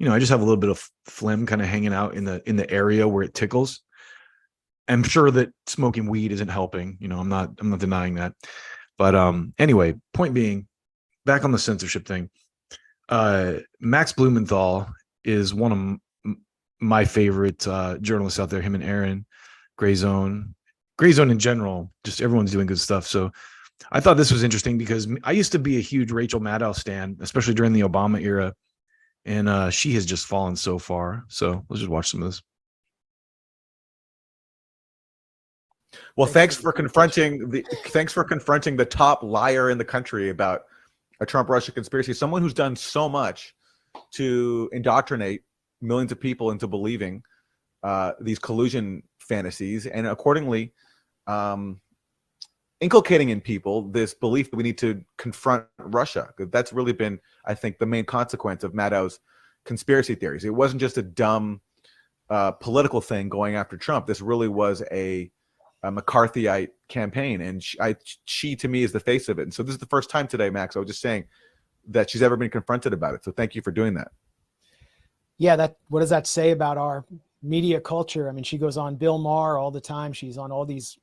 just have a little bit of phlegm kind of hanging out in the area where it tickles. I'm sure that smoking weed isn't helping, I'm not denying that. But anyway, point being, back on the censorship thing. Max Blumenthal is one of my favorite journalists out there, him and Aaron. Gray Zone in general, just everyone's doing good stuff. So I thought this was interesting because I used to be a huge Rachel Maddow stan, especially during the Obama era. And she has just fallen so far. So let's just watch some of this. Well, thanks for confronting the top liar in the country about a Trump-Russia conspiracy, someone who's done so much to indoctrinate millions of people into believing these collusion fantasies, and accordingly inculcating in people this belief that we need to confront Russia. That's really been, I think, the main consequence of Maddow's conspiracy theories. It wasn't just a dumb political thing going after Trump. This really was a McCarthyite campaign, and she to me is the face of it. And so this is the first time today, Max, I was just saying, that she's ever been confronted about it. So thank you for doing that. Yeah, what does that say about our media culture? I mean, she goes on Bill Maher all the time. She's on all these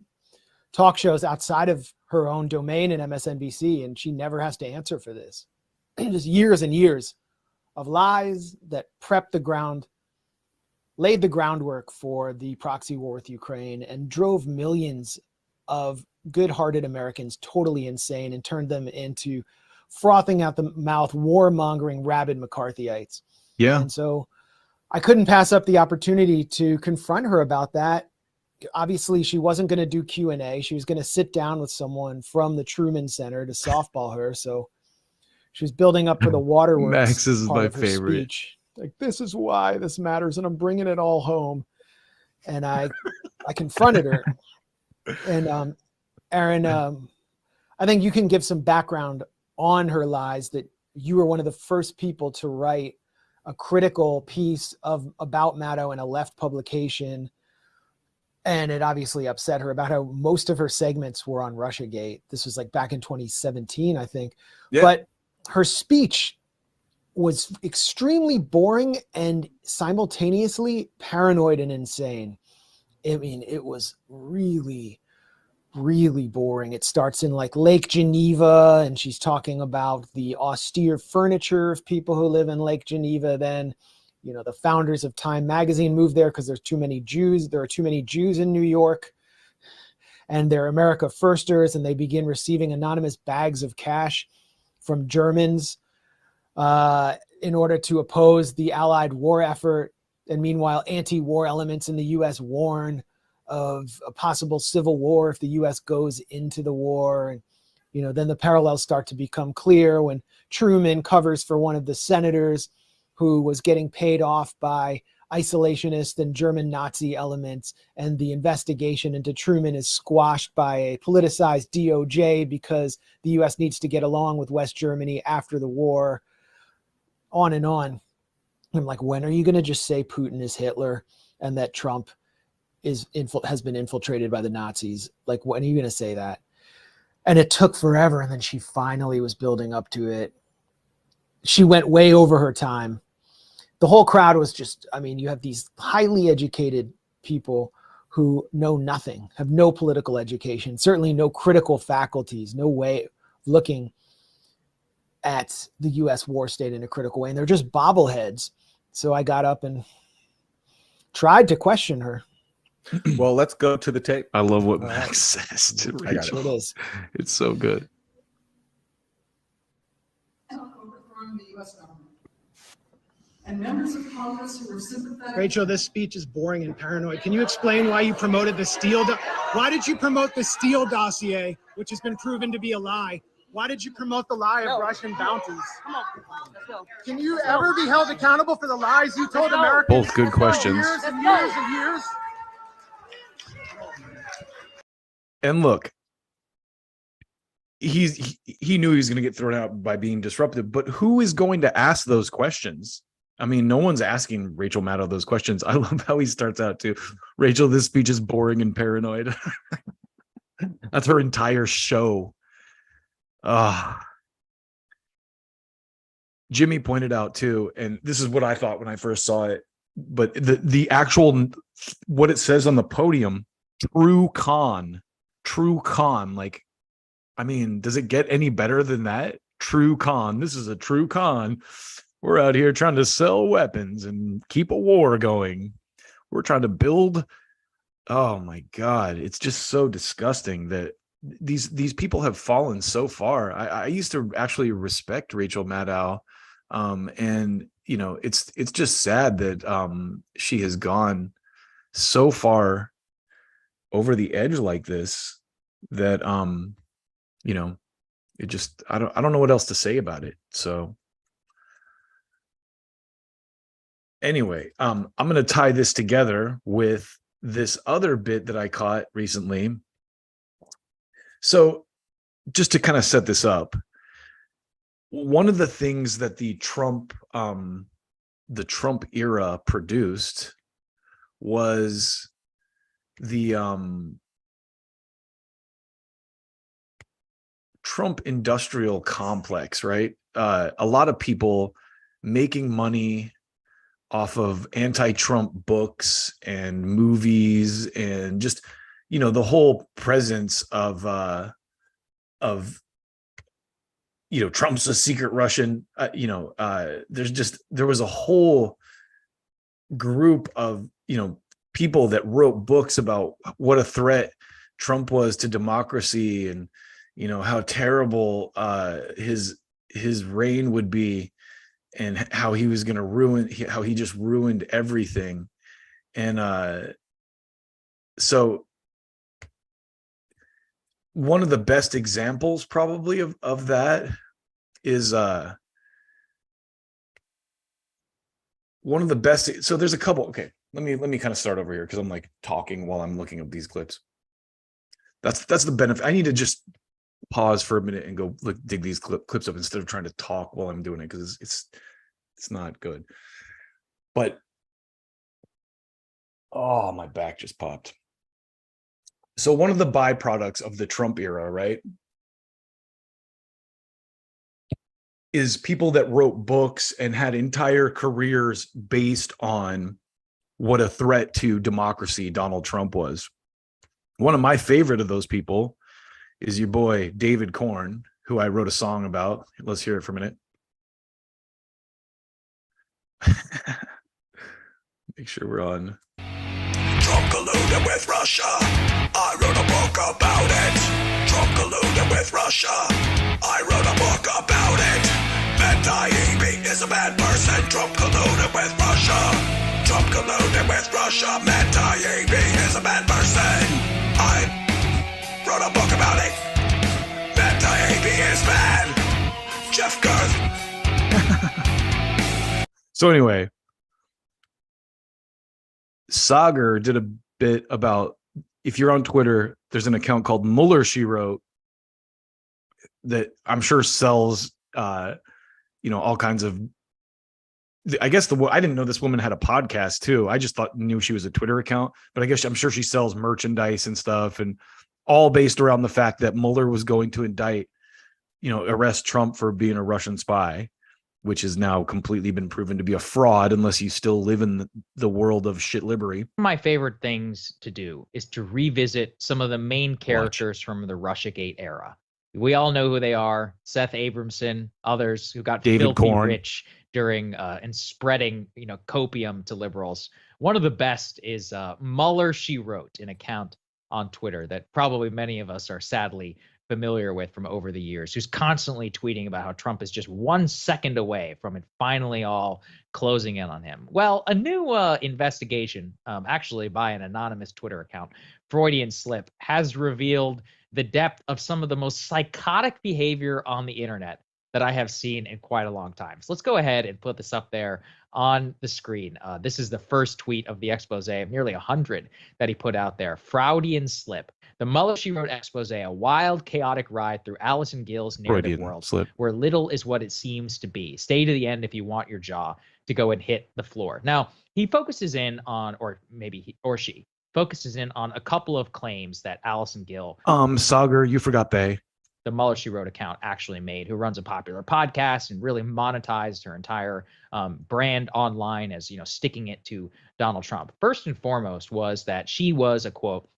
talk shows outside of her own domain in MSNBC, and she never has to answer for this. Just years and years of lies that prep the ground laid the groundwork for the proxy war with Ukraine and drove millions of good-hearted Americans totally insane and turned them into frothing out the mouth, warmongering, rabid McCarthyites. Yeah. And so I couldn't pass up the opportunity to confront her about that. Obviously, she wasn't going to do Q&A. She was going to sit down with someone from the Truman Center to softball her. So she was building up for the waterworks Max is part my of her favorite. speech. Like, this is why this matters, and I'm bringing it all home. And I confronted her. And Aaron, I think you can give some background on her lies, that you were one of the first people to write a critical piece about Maddow in a left publication. And it obviously upset her about how most of her segments were on Russiagate. This was like back in 2017, I think. Yeah. But her speech was extremely boring and simultaneously paranoid and insane. I mean, it was really, really boring. It starts in like Lake Geneva, and she's talking about the austere furniture of people who live in Lake Geneva. Then, you know, the founders of Time magazine moved there because there's too many Jews. There are too many Jews in New York, and they're America firsters, and they begin receiving anonymous bags of cash from Germans in order to oppose the Allied war effort. And meanwhile, anti-war elements in the U.S. warn of a possible civil war if the U.S. goes into the war. And, you know, then the parallels start to become clear when Truman covers for one of the senators who was getting paid off by isolationist and German Nazi elements, and the investigation into Truman is squashed by a politicized DOJ because the U.S. needs to get along with West Germany after the war, on and on. I'm like, when are you going to just say Putin is Hitler and that Trump has been infiltrated by the Nazis? Like, when are you going to say that? And it took forever, and then she finally was building up to it. She went way over her time. The whole crowd was just, I mean, you have these highly educated people who know nothing, have no political education, certainly no critical faculties, no way of looking at the U.S. war state in a critical way. And they're just bobbleheads. So I got up and tried to question her. Well, let's go to the tape. I love what Max says to I got Rachel. It is. It's so good. Overthrowing the U.S. government. And members of Congress who were sympathetic. Rachel, this speech is boring and paranoid. Can you explain why you promoted the Steele? Why did you promote the Steele dossier, which has been proven to be a lie? Why did you promote the lie of Russian bounties? Come on, let's go. Can you ever be held accountable for the lies you told Americans? Both good questions. Years and years and years. And look, he knew he was going to get thrown out by being disruptive, but who is going to ask those questions? I mean, no one's asking Rachel Maddow those questions. I love how he starts out too. Rachel, this speech is boring and paranoid. That's her entire show. Jimmy pointed out too, and this is what I thought when I first saw it, but the actual, what it says on the podium, true con. Like, I mean, does it get any better than that? True con. This is a true con. We're out here trying to sell weapons and keep a war going. We're trying to build. Oh my God. It's just so disgusting that these people have fallen so far. I used to actually respect Rachel Maddow. And you know, it's just sad that she has gone so far over the edge like this that you know, it just, I don't know what else to say about it. So anyway, I'm going to tie this together with this other bit that I caught recently. So just to kind of set this up, one of the things that the Trump era produced was the Trump industrial complex, right? A lot of people making money off of anti-Trump books and movies, and just, you know, the whole presence of you know, Trump's a secret Russian, there was a whole group of, people that wrote books about what a threat Trump was to democracy, and how terrible his reign would be, and how he was going to how he just ruined everything. And so one of the best examples probably of that is one of the best. So there's a couple. Okay, let me kind of start over here, because I'm like talking while I'm looking up these clips. That's the benefit. I need to just pause for a minute and go dig these clips up instead of trying to talk while I'm doing it, because it's not good. But oh, my back just popped. So one of the byproducts of the Trump era, right, is people that wrote books and had entire careers based on what a threat to democracy Donald Trump was. One of my favorite of those people is your boy David Korn, who I wrote a song about. Let's hear it for a minute. Make sure we're on. Trump colluded with Russia. I wrote a book about it. Trump colluded with Russia. I wrote a book about it. Matt Taibbi is a bad person. Trump colluded with Russia. Trump colluded with Russia. Matt Taibbi is a bad person. I wrote a book about it. Matt Taibbi is bad. Jeff Girth. So anyway, Sagar did a bit about, if you're on Twitter, there's an account called Mueller, She Wrote, that I'm sure sells, all kinds of, I guess I didn't know this woman had a podcast too. I just knew she was a Twitter account, but I guess I'm sure she sells merchandise and stuff, and all based around the fact that Mueller was going to arrest Trump for being a Russian spy, which has now completely been proven to be a fraud, unless you still live in the world of shit liberty. My favorite things to do is to revisit some of the main characters from the Russiagate era. We all know who they are: Seth Abramson, others who got David filthy Korn. rich during and spreading copium to liberals. One of the best is Mueller, She Wrote, an account on Twitter that probably many of us are sadly familiar with from over the years, who's constantly tweeting about how Trump is just 1 second away from it finally all closing in on him. Well, a new investigation, actually by an anonymous Twitter account, Freudian Slip, has revealed the depth of some of the most psychotic behavior on the internet that I have seen in quite a long time. So let's go ahead and put this up there on the screen. This is the first tweet of the expose of nearly 100 that he put out there. Freudian Slip. The Mueller, She Wrote expose, a wild, chaotic ride through Allison Gill's narrative Freudian world, slip. where little is what it seems to be. Stay to the end if you want your jaw to go and hit the floor. Now, he focuses in on, or maybe he or she focuses in on a couple of claims that Allison Gill, Sagar, you forgot they. the Mueller, She Wrote account, actually made, who runs a popular podcast and really monetized her entire brand online as, sticking it to Donald Trump. First and foremost was that she was a, quote,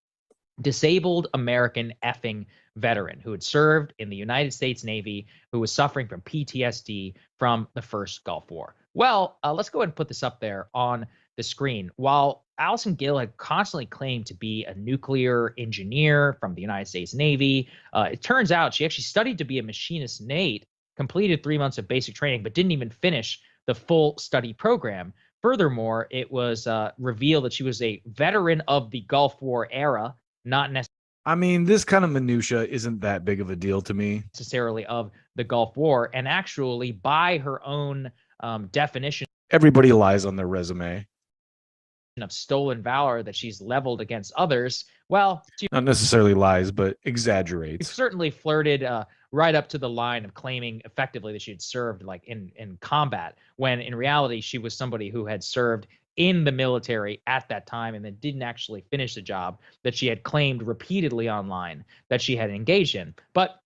disabled American effing veteran who had served in the United States Navy, who was suffering from PTSD from the first Gulf War. Well, let's go ahead and put this up there on the screen. While Allison Gill had constantly claimed to be a nuclear engineer from the United States Navy, it turns out she actually studied to be a machinist Nate, completed 3 months of basic training, but didn't even finish the full study program. Furthermore, it was revealed that she was a veteran of the Gulf War era, not I mean, this kind of minutia isn't that big of a deal to me. necessarily of the Gulf War, and actually by her own definition Everybody lies on their resume. of stolen valor that she's leveled against others, well, she Not necessarily lies, but exaggerates. certainly flirted right up to the line of claiming effectively that she had served like in combat, when in reality she was somebody who had served in the military at that time and then didn't actually finish the job that she had claimed repeatedly online that she had engaged in. But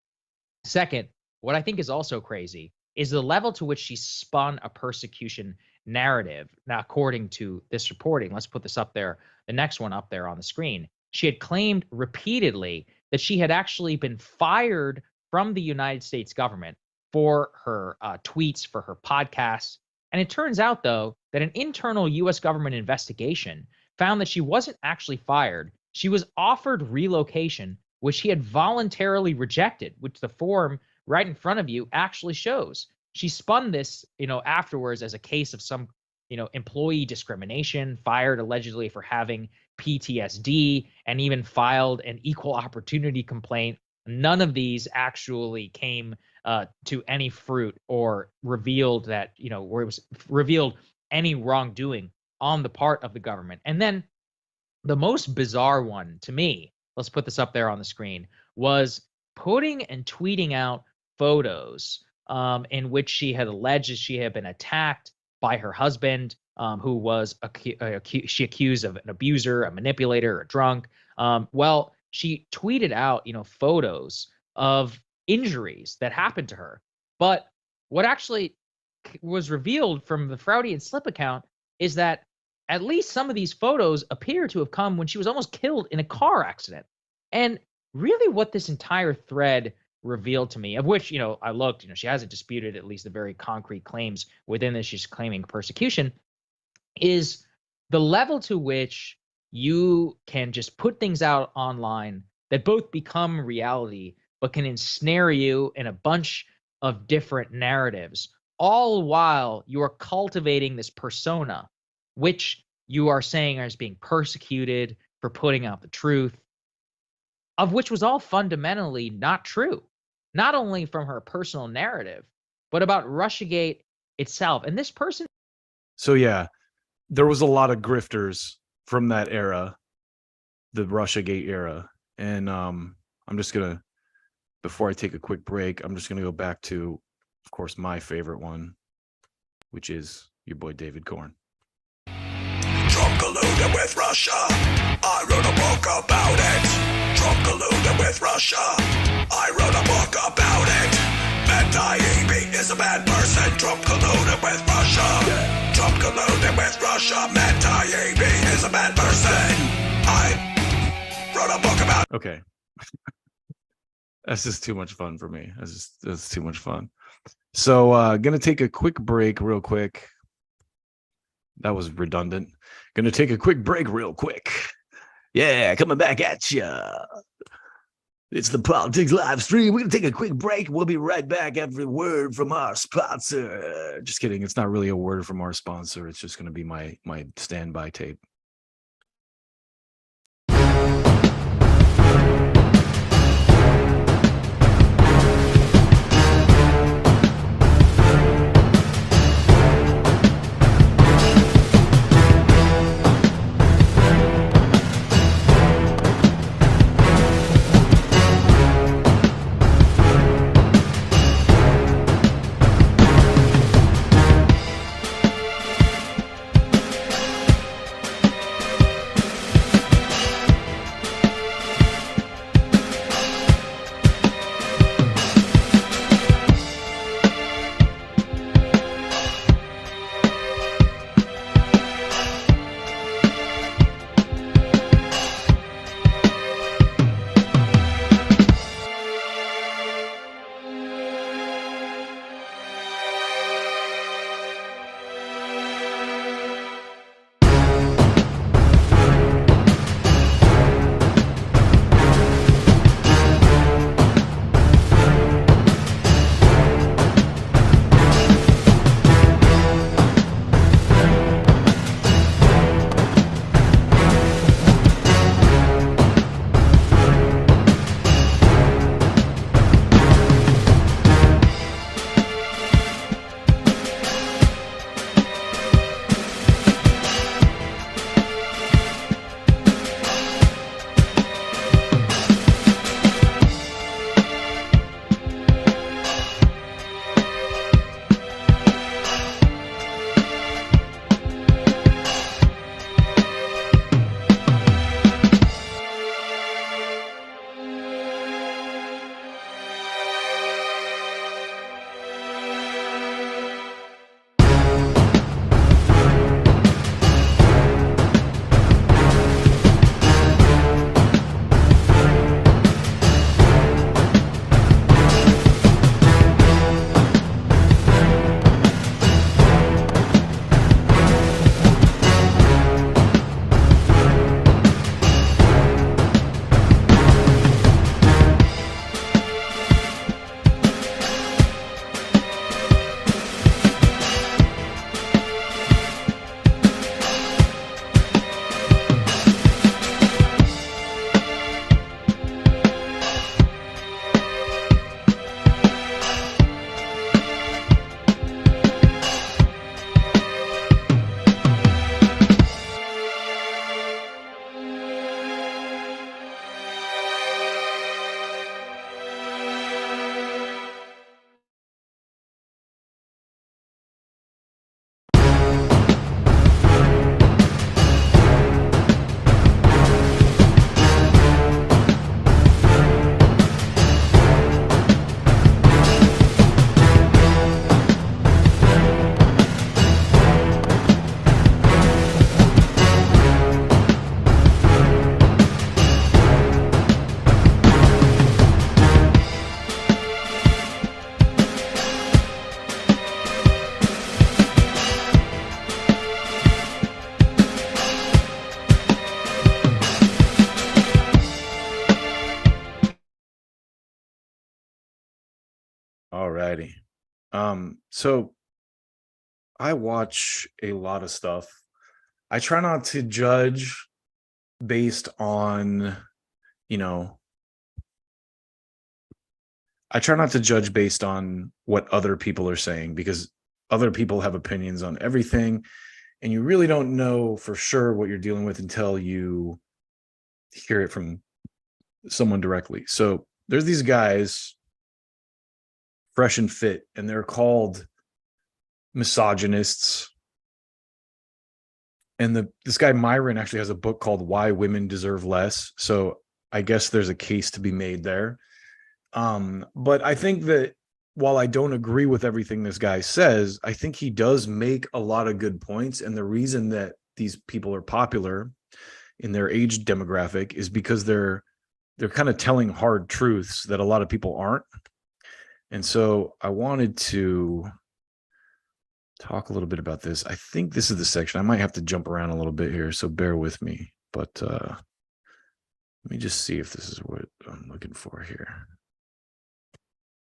second, what I think is also crazy is the level to which she spun a persecution narrative. Now, according to this reporting, let's put this up there, the next one up there on the screen. She had claimed repeatedly that she had actually been fired from the United States government for her tweets, for her podcasts. And it turns out, though, that an internal U.S. government investigation found that she wasn't actually fired. She was offered relocation, which he had voluntarily rejected, which the form right in front of you actually shows. She spun this, afterwards as a case of some, employee discrimination, fired allegedly for having PTSD, and even filed an equal opportunity complaint. None of these actually came to any fruit or revealed that, where it was revealed any wrongdoing on the part of the government. And then the most bizarre one to me, let's put this up there on the screen, was putting and tweeting out photos in which she had alleged that she had been attacked by her husband, who was she accused of an abuser, a manipulator, a drunk. Well, she tweeted out, photos of injuries that happened to her. But what actually was revealed from the Fraudian slip account is that at least some of these photos appear to have come when she was almost killed in a car accident. And really what this entire thread revealed to me, of which, I looked, she hasn't disputed at least the very concrete claims within this, she's claiming persecution, is the level to which you can just put things out online that both become reality, but can ensnare you in a bunch of different narratives, all while you are cultivating this persona, which you are saying is being persecuted for putting out the truth, of which was all fundamentally not true, not only from her personal narrative, but about Russiagate itself. And this person. So yeah, there was a lot of grifters from that era, the Russiagate era. And I'm just going to, before I take a quick break, I'm just going to go back to, of course, my favorite one, which is your boy David Korn. Trump colluded with Russia. I wrote a book about it. Trump colluded with Russia. I wrote a book about it. Matt Taibbi is a bad person. Trump colluded with Russia. Trump colluded with Russia. Matt Taibbi is a bad person. I wrote a book about. Okay. That's just too much fun for me. That's too much fun. So gonna take a quick break real quick. That was redundant. Gonna take a quick break real quick. Yeah, coming back at ya. It's the Politics live stream. We're gonna take a quick break. We'll be right back after a word from our sponsor. Just kidding. It's not really a word from our sponsor. It's just gonna be my standby tape. righty. So I watch a lot of stuff. I try not to judge based on, I try not to judge based on what other people are saying, because other people have opinions on everything, and you really don't know for sure what you're dealing with until you hear it from someone directly. So there's these guys, fresh and fit, and they're called misogynists. And this guy Myron actually has a book called Why Women Deserve Less. So I guess there's a case to be made there. But I think that while I don't agree with everything this guy says, I think he does make a lot of good points. And the reason that these people are popular in their age demographic is because they're kind of telling hard truths that a lot of people aren't. And so I wanted to talk a little bit about this. I think this is the section. I might have to jump around a little bit here, so bear with me. But let me just see if this is what I'm looking for here.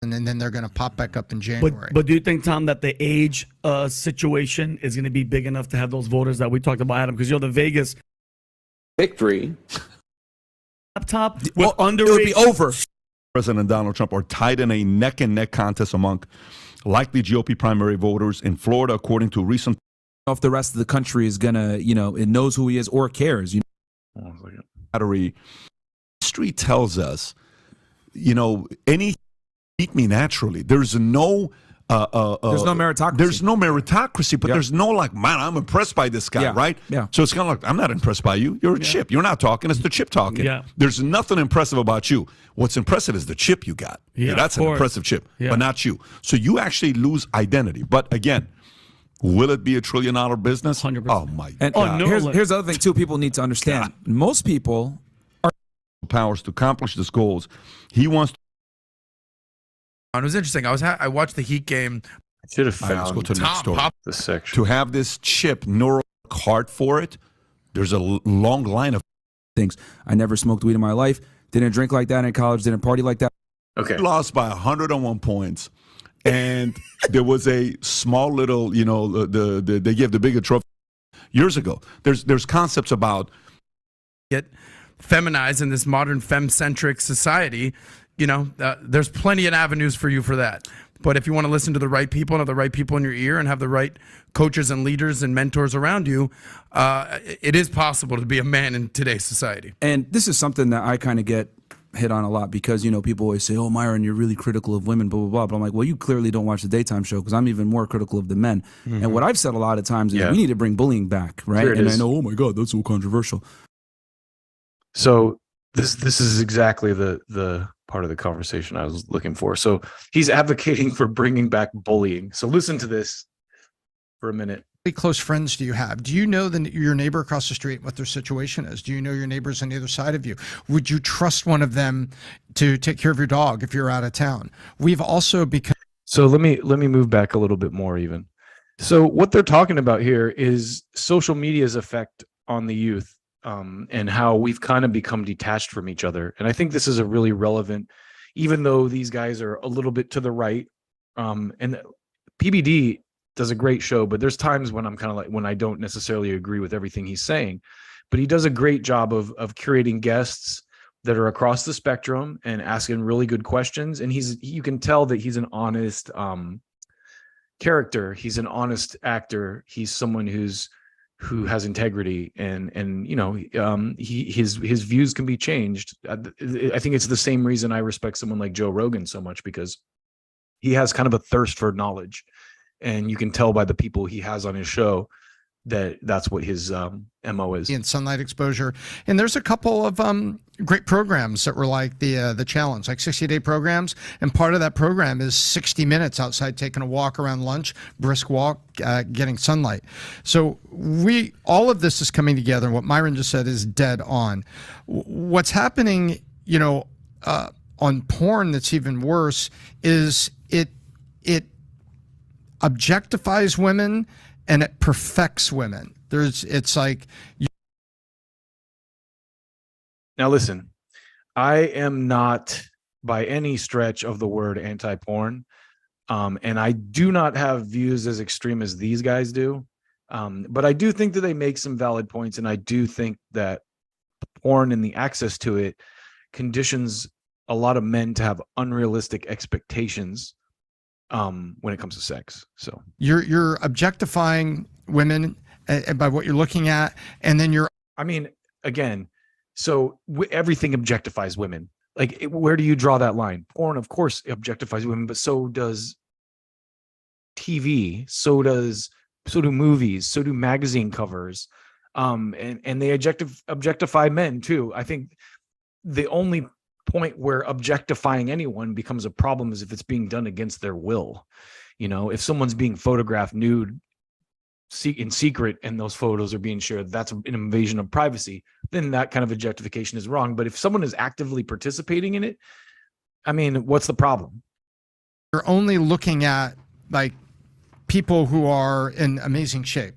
And then they're going to pop back up in January. But do you think, Tom, that the age situation is going to be big enough to have those voters that we talked about, Adam? Because the Vegas victory laptop with well, underage. It would be over. President Donald Trump are tied in a neck-and-neck contest among likely GOP primary voters in Florida, according to recent. If the rest of the country is gonna, it knows who he is or cares. Battery history tells us, any beat me naturally. There's no meritocracy. There's no meritocracy, but there's no man, I'm impressed by this guy, right? Yeah. So it's kind of like, I'm not impressed by you. You're a chip. You're not talking. It's the chip talking. Yeah. There's nothing impressive about you. What's impressive is the chip you got. Yeah, that's an impressive chip, but not you. So you actually lose identity. But again, will it be $1 trillion business? 100%. Oh my And God. here's the other thing too. People need to understand. Most people are powers to accomplish these goals. He wants. It was interesting. I watched the Heat game. I should have found Let's go to the next story. the section. To have this chip neural card for it, there's a long line of things. I never smoked weed in my life. Didn't drink like that in college. Didn't party like that. Okay. He lost by 101 points. And there was a small little, they gave the bigger trophy years ago. There's concepts about get feminized in this modern femme-centric society. There's plenty of avenues for you for that. But if you want to listen to the right people and have the right people in your ear and have the right coaches and leaders and mentors around you, it is possible to be a man in today's society. And this is something that I kind of get hit on a lot because, people always say, oh, Myron, you're really critical of women, blah, blah, blah. But I'm like, well, you clearly don't watch the daytime show because I'm even more critical of the men. Mm-hmm. And what I've said a lot of times is we need to bring bullying back, right? Sure and I know, oh, my God, that's so controversial. So this is exactly the part of the conversation I was looking for. So he's advocating for bringing back bullying. So listen to this for a minute. How many close friends do you have? Do you know your neighbor across the street, what their situation is? Do you know your neighbors on the other side of you? Would you trust one of them to take care of your dog if you're out of town? We've also become. So let me move back a little bit more even. So what they're talking about here is social media's effect on the youth. And how we've kind of become detached from each other. And I think this is a really relevant, even though these guys are a little bit to the right. And PBD does a great show, but there's times when I'm kind of like, when I don't necessarily agree with everything he's saying, but he does a great job of curating guests that are across the spectrum and asking really good questions. And you can tell that he's an honest character. He's an honest actor. He's someone who has integrity and his views can be changed. I think it's the same reason I respect someone like Joe Rogan so much, because he has kind of a thirst for knowledge, and you can tell by the people he has on his show that that's what his MO is. In sunlight exposure. And there's a couple of great programs that were like the challenge, like 60-day programs. And part of that program is 60 minutes outside, taking a walk around lunch, brisk walk, getting sunlight. So all of this is coming together. And what Myron just said is dead on. What's happening, on porn that's even worse is it objectifies women and it perfects women. It's like. Now listen, I am not by any stretch of the word anti-porn. And I do not have views as extreme as these guys do. But I do think that they make some valid points. And I do think that porn and the access to it conditions a lot of men to have unrealistic expectations when it comes to sex. So You're objectifying women by what you're looking at, and then I mean, again, so everything objectifies women. Like, where do you draw that line? Porn, of course, objectifies women, but so does TV, so do movies, so do magazine covers, and they objectify men too. I think the only point where objectifying anyone becomes a problem is if it's being done against their will. You know, if someone's being photographed nude in secret and those photos are being shared, that's an invasion of privacy, then that kind of objectification is wrong. But if someone is actively participating in it, I mean, what's the problem? you're only looking at like people who are in amazing shape.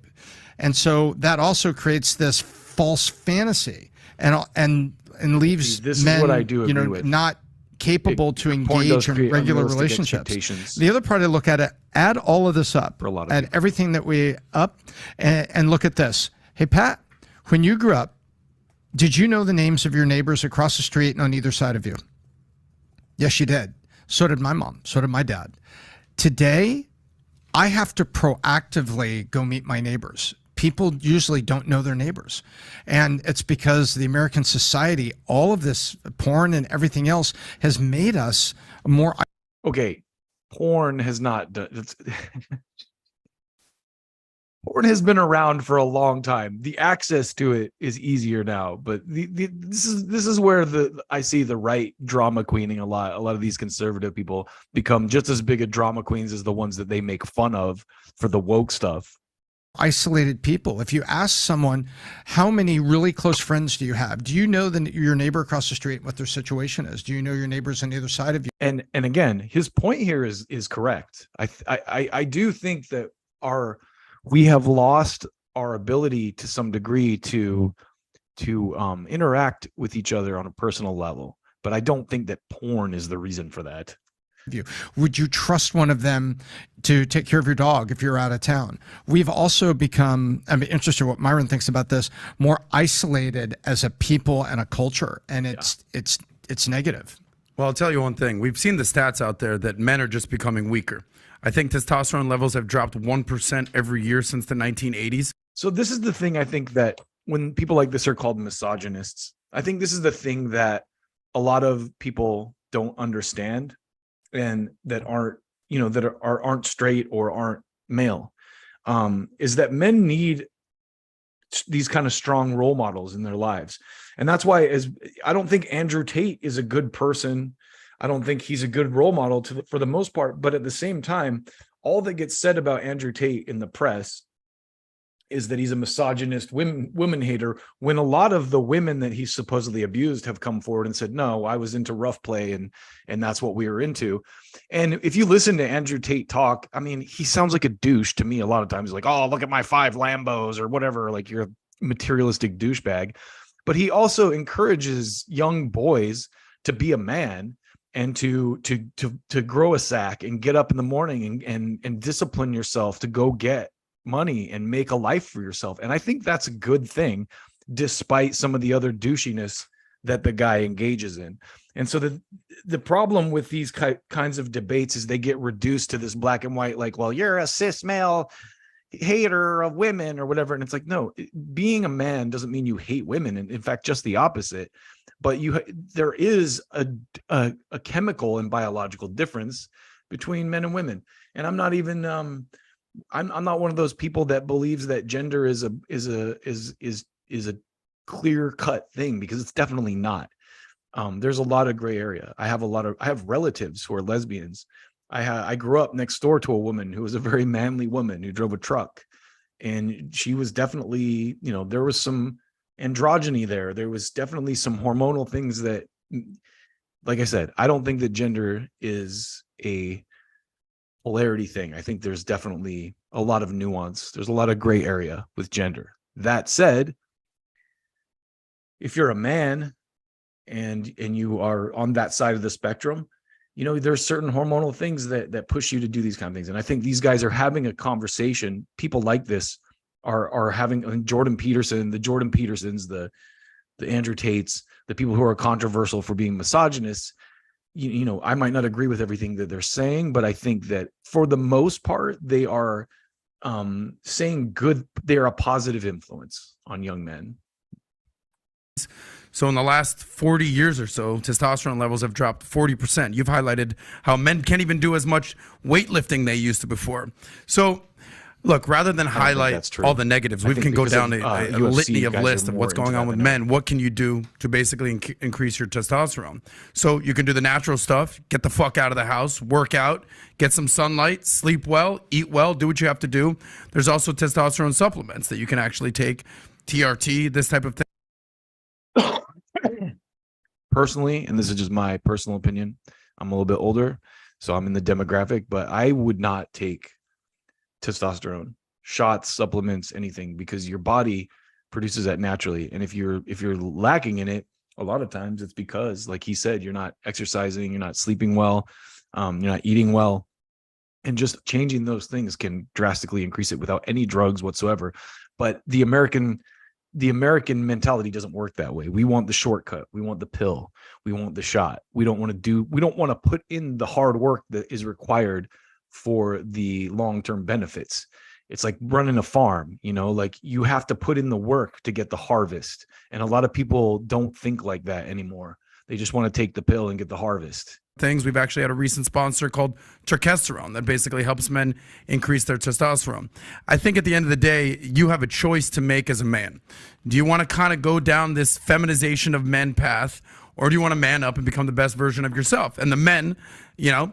And so that also creates this false fantasy and leaves This men, is what I do agree with. not capable to engage in regular relationships. The other part I look at it, add all of this up, for a lot of add everything that we up, and look at this. Hey, Pat, when you grew up, did you know the names of your neighbors across the street and on either side of you? Yes, you did. So did my mom. So did my dad. Today, I have to proactively go meet my neighbors. People usually don't know their neighbors. And it's because the American society, all of this porn and everything else has made us more. Okay, porn has not done. Porn has been around for a long time. The access to it is easier now, but this is where I see the right drama queening a lot. A lot of these conservative people become just as big a drama queens as the ones that they make fun of for the woke stuff. Isolated people. If you ask someone, how many really close friends do you have? Do you know your neighbor across the street, what their situation is? Do you know your neighbors on the other side of you? And again, his point here is correct. I do think that we have lost our ability to some degree to interact with each other on a personal level. But I don't think that porn is the reason for that. Would you trust one of them to take care of your dog if you're out of town? We've also become, I'm interested in what Myron thinks about this, more isolated as a people and a culture, and it's negative. Well, I'll tell you one thing. We've seen the stats out there that men are just becoming weaker. I think testosterone levels have dropped 1% every year since the 1980s. So this is the thing, I think, that when people like this are called misogynists, I think this is the thing that a lot of people don't understand, and that aren't, aren't straight or aren't male, is that men need these kind of strong role models in their lives. And that's why I don't think Andrew Tate is a good person. I don't think he's a good role model for the most part. But at the same time, all that gets said about Andrew Tate in the press is that he's a misogynist, women hater, when a lot of the women that he supposedly abused have come forward and said, no, I was into rough play and that's what we were into. And if you listen to Andrew Tate talk, I mean, he sounds like a douche to me a lot of times. Like, oh, look at my 5 Lambos or whatever, like you're a materialistic douchebag. But he also encourages young boys to be a man and to grow a sack and get up in the morning and discipline yourself to go get money and make a life for yourself. And I think that's a good thing, despite some of the other douchiness that the guy engages in. And so the problem with these kinds of debates is they get reduced to this black and white, like, well, you're a cis male hater of women or whatever. And it's like, no, being a man doesn't mean you hate women. And in fact, just the opposite. But there is a chemical and biological difference between men and women. And I'm not even I'm not one of those people that believes that gender is a clear cut thing, because it's definitely not. There's a lot of gray area. I have relatives who are lesbians. I grew up next door to a woman who was a very manly woman who drove a truck, and she was definitely, there was some androgyny there. There was definitely some hormonal things that, like I said, I don't think that gender is a polarity thing. I think there's definitely a lot of nuance. There's a lot of gray area with gender. That said, if you're a man and you are on that side of the spectrum, there's certain hormonal things that push you to do these kind of things. And I think these guys are having a conversation. People like this are having, I mean, Jordan Petersons, the Andrew Tates, the people who are controversial for being misogynists. I might not agree with everything that they're saying, but I think that for the most part, they are saying good. They are a positive influence on young men. So in the last 40 years or so, testosterone levels have dropped 40%. You've highlighted how men can't even do as much weightlifting they used to before. So look, rather than highlight all the negatives, we can go down a litany of list of what's going on with men. What can you do to basically increase your testosterone? So you can do the natural stuff, get the fuck out of the house, work out, get some sunlight, sleep well, eat well, do what you have to do. There's also testosterone supplements that you can actually take, TRT, this type of thing. Personally, and this is just my personal opinion, I'm a little bit older, so I'm in the demographic, but I would not take testosterone shots, supplements, anything, because your body produces that naturally. And if you're lacking in it, a lot of times it's because, like he said, you're not exercising, you're not sleeping well, you're not eating well, and just changing those things can drastically increase it without any drugs whatsoever. But the American mentality doesn't work that way. We want the shortcut. We want the pill. We want the shot. We don't want to put in the hard work that is required for the long-term benefits. It's like running a farm, like you have to put in the work to get the harvest. And a lot of people don't think like that anymore. They just want to take the pill and get the harvest. We've actually had a recent sponsor called Turkesterone that basically helps men increase their testosterone. I think at the end of the day, you have a choice to make as a man. Do you want to kind of go down this feminization of men path, or do you want to man up and become the best version of yourself? And the men,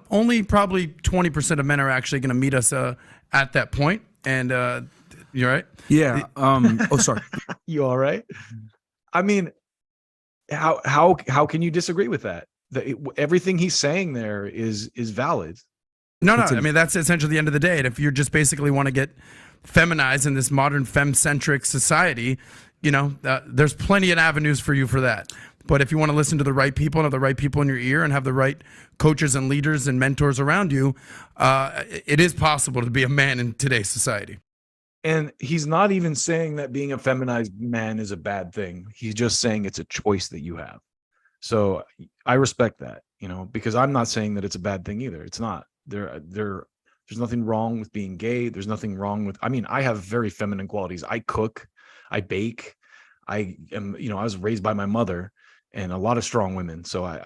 only probably 20% of men are actually going to meet us at that point. And you all right? Yeah. Oh, sorry. You all right? I mean, how can you disagree with that? Everything he's saying there is valid. No. I mean, that's essentially the end of the day. And if you just basically want to get feminized in this modern femme-centric society, there's plenty of avenues for you for that. But if you want to listen to the right people and have the right people in your ear and have the right coaches and leaders and mentors around you, it is possible to be a man in today's society. And he's not even saying that being a feminized man is a bad thing. He's just saying it's a choice that you have. So I respect that, because I'm not saying that it's a bad thing either. It's not. There's nothing wrong with being gay. There's nothing wrong with, I have very feminine qualities. I cook, I bake. I am, I was raised by my mother and a lot of strong women. So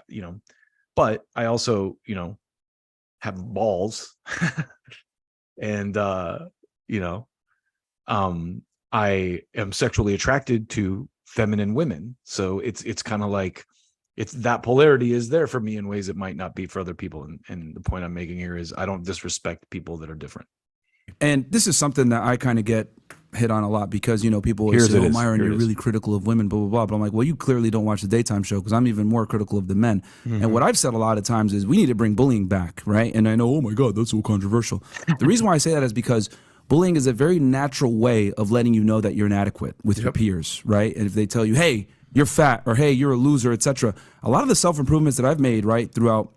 but I also, have balls and, I am sexually attracted to feminine women. So it's kind of like, it's that polarity is there for me in ways it might not be for other people. And the point I'm making here is I don't disrespect people that are different. And this is something that I kind of get hit on a lot because, people always say, oh, Myron, you're really critical of women, blah, blah, blah. But I'm like, well, you clearly don't watch the daytime show because I'm even more critical of the men. Mm-hmm. And what I've said a lot of times is we need to bring bullying back, right? And I know, oh my God, that's so controversial. The reason why I say that is because bullying is a very natural way of letting you know that you're inadequate with your peers, right? And if they tell you, hey, you're fat, or hey, you're a loser, etc. A lot of the self-improvements that I've made, right, throughout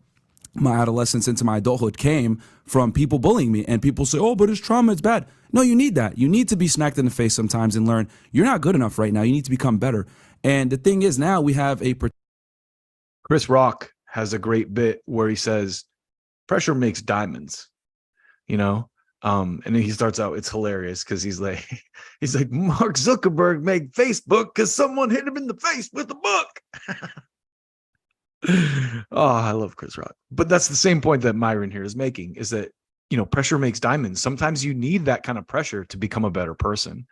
my adolescence into my adulthood came from people bullying me. And people say, oh, but it's trauma, it's bad. No, you need that. You need to be smacked in the face sometimes and learn you're not good enough right now. You need to become better. And the thing is, now we have Chris Rock has a great bit where he says, pressure makes diamonds, and then he starts out, it's hilarious because he's like, Mark Zuckerberg made Facebook because someone hit him in the face with a book. Oh, I love Chris Rock. But that's the same point that Myron here is making, is that, pressure makes diamonds. Sometimes you need that kind of pressure to become a better person.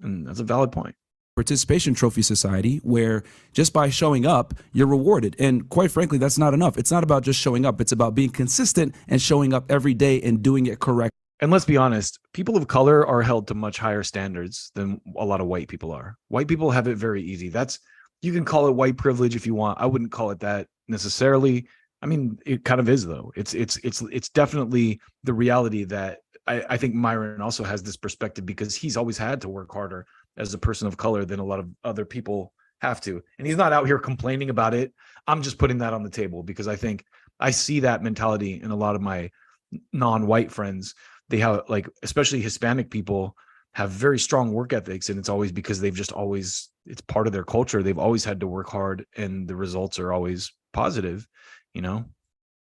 And that's a valid point. Participation trophy society where just by showing up, you're rewarded. And quite frankly, that's not enough. It's not about just showing up. It's about being consistent and showing up every day and doing it correct. And let's be honest, people of color are held to much higher standards than a lot of white people are. White people have it very easy. You can call it white privilege if you want. I wouldn't call it that necessarily. I mean, it kind of is though. It's definitely the reality that I think Myron also has this perspective because he's always had to work harder as a person of color than a lot of other people have to. And he's not out here complaining about it. I'm just putting that on the table because I think I see that mentality in a lot of my non-white friends. They have, like, especially Hispanic people have very strong work ethics, and it's always because they've just always, it's part of their culture. They've always had to work hard, and the results are always positive, you know?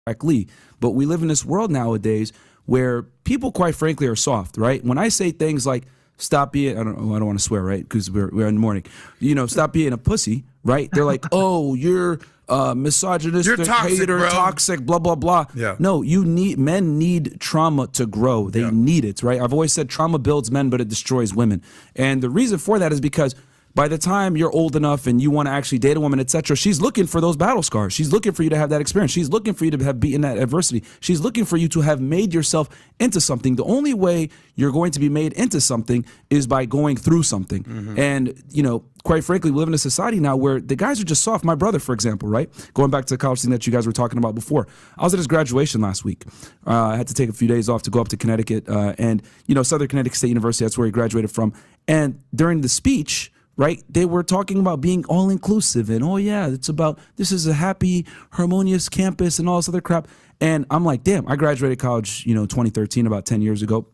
Correctly. But we live in this world nowadays where people, quite frankly, are soft, right? When I say things like, stop being, I don't want to swear, right? Because we're in the morning. You know, stop being a pussy, right? They're like, oh, you're misogynistic, You're toxic, hater, bro. toxic, blah, blah, blah. Yeah. No, men need trauma to grow. They need it, right? I've always said trauma builds men, but it destroys women. And the reason for that is because by the time you're old enough and you want to actually date a woman, etc., she's looking for those battle scars. She's looking for you to have that experience. She's looking for you to have beaten that adversity. She's looking for you to have made yourself into something. The only way you're going to be made into something is by going through something. And, you know, quite frankly, we live in a society now where the guys are just soft. My brother, for example, right? Going back to the college thing that you guys were talking about before. I was at his graduation last week. I had to take a few days off to go up to Connecticut. And, you know, Southern Connecticut State University, that's where he graduated from. And during the speech, right, they were talking about being all inclusive and, oh yeah, it's about, this is a happy, harmonious campus and all this other crap. And I'm like, damn, I graduated college, you know, 2013, about 10 years ago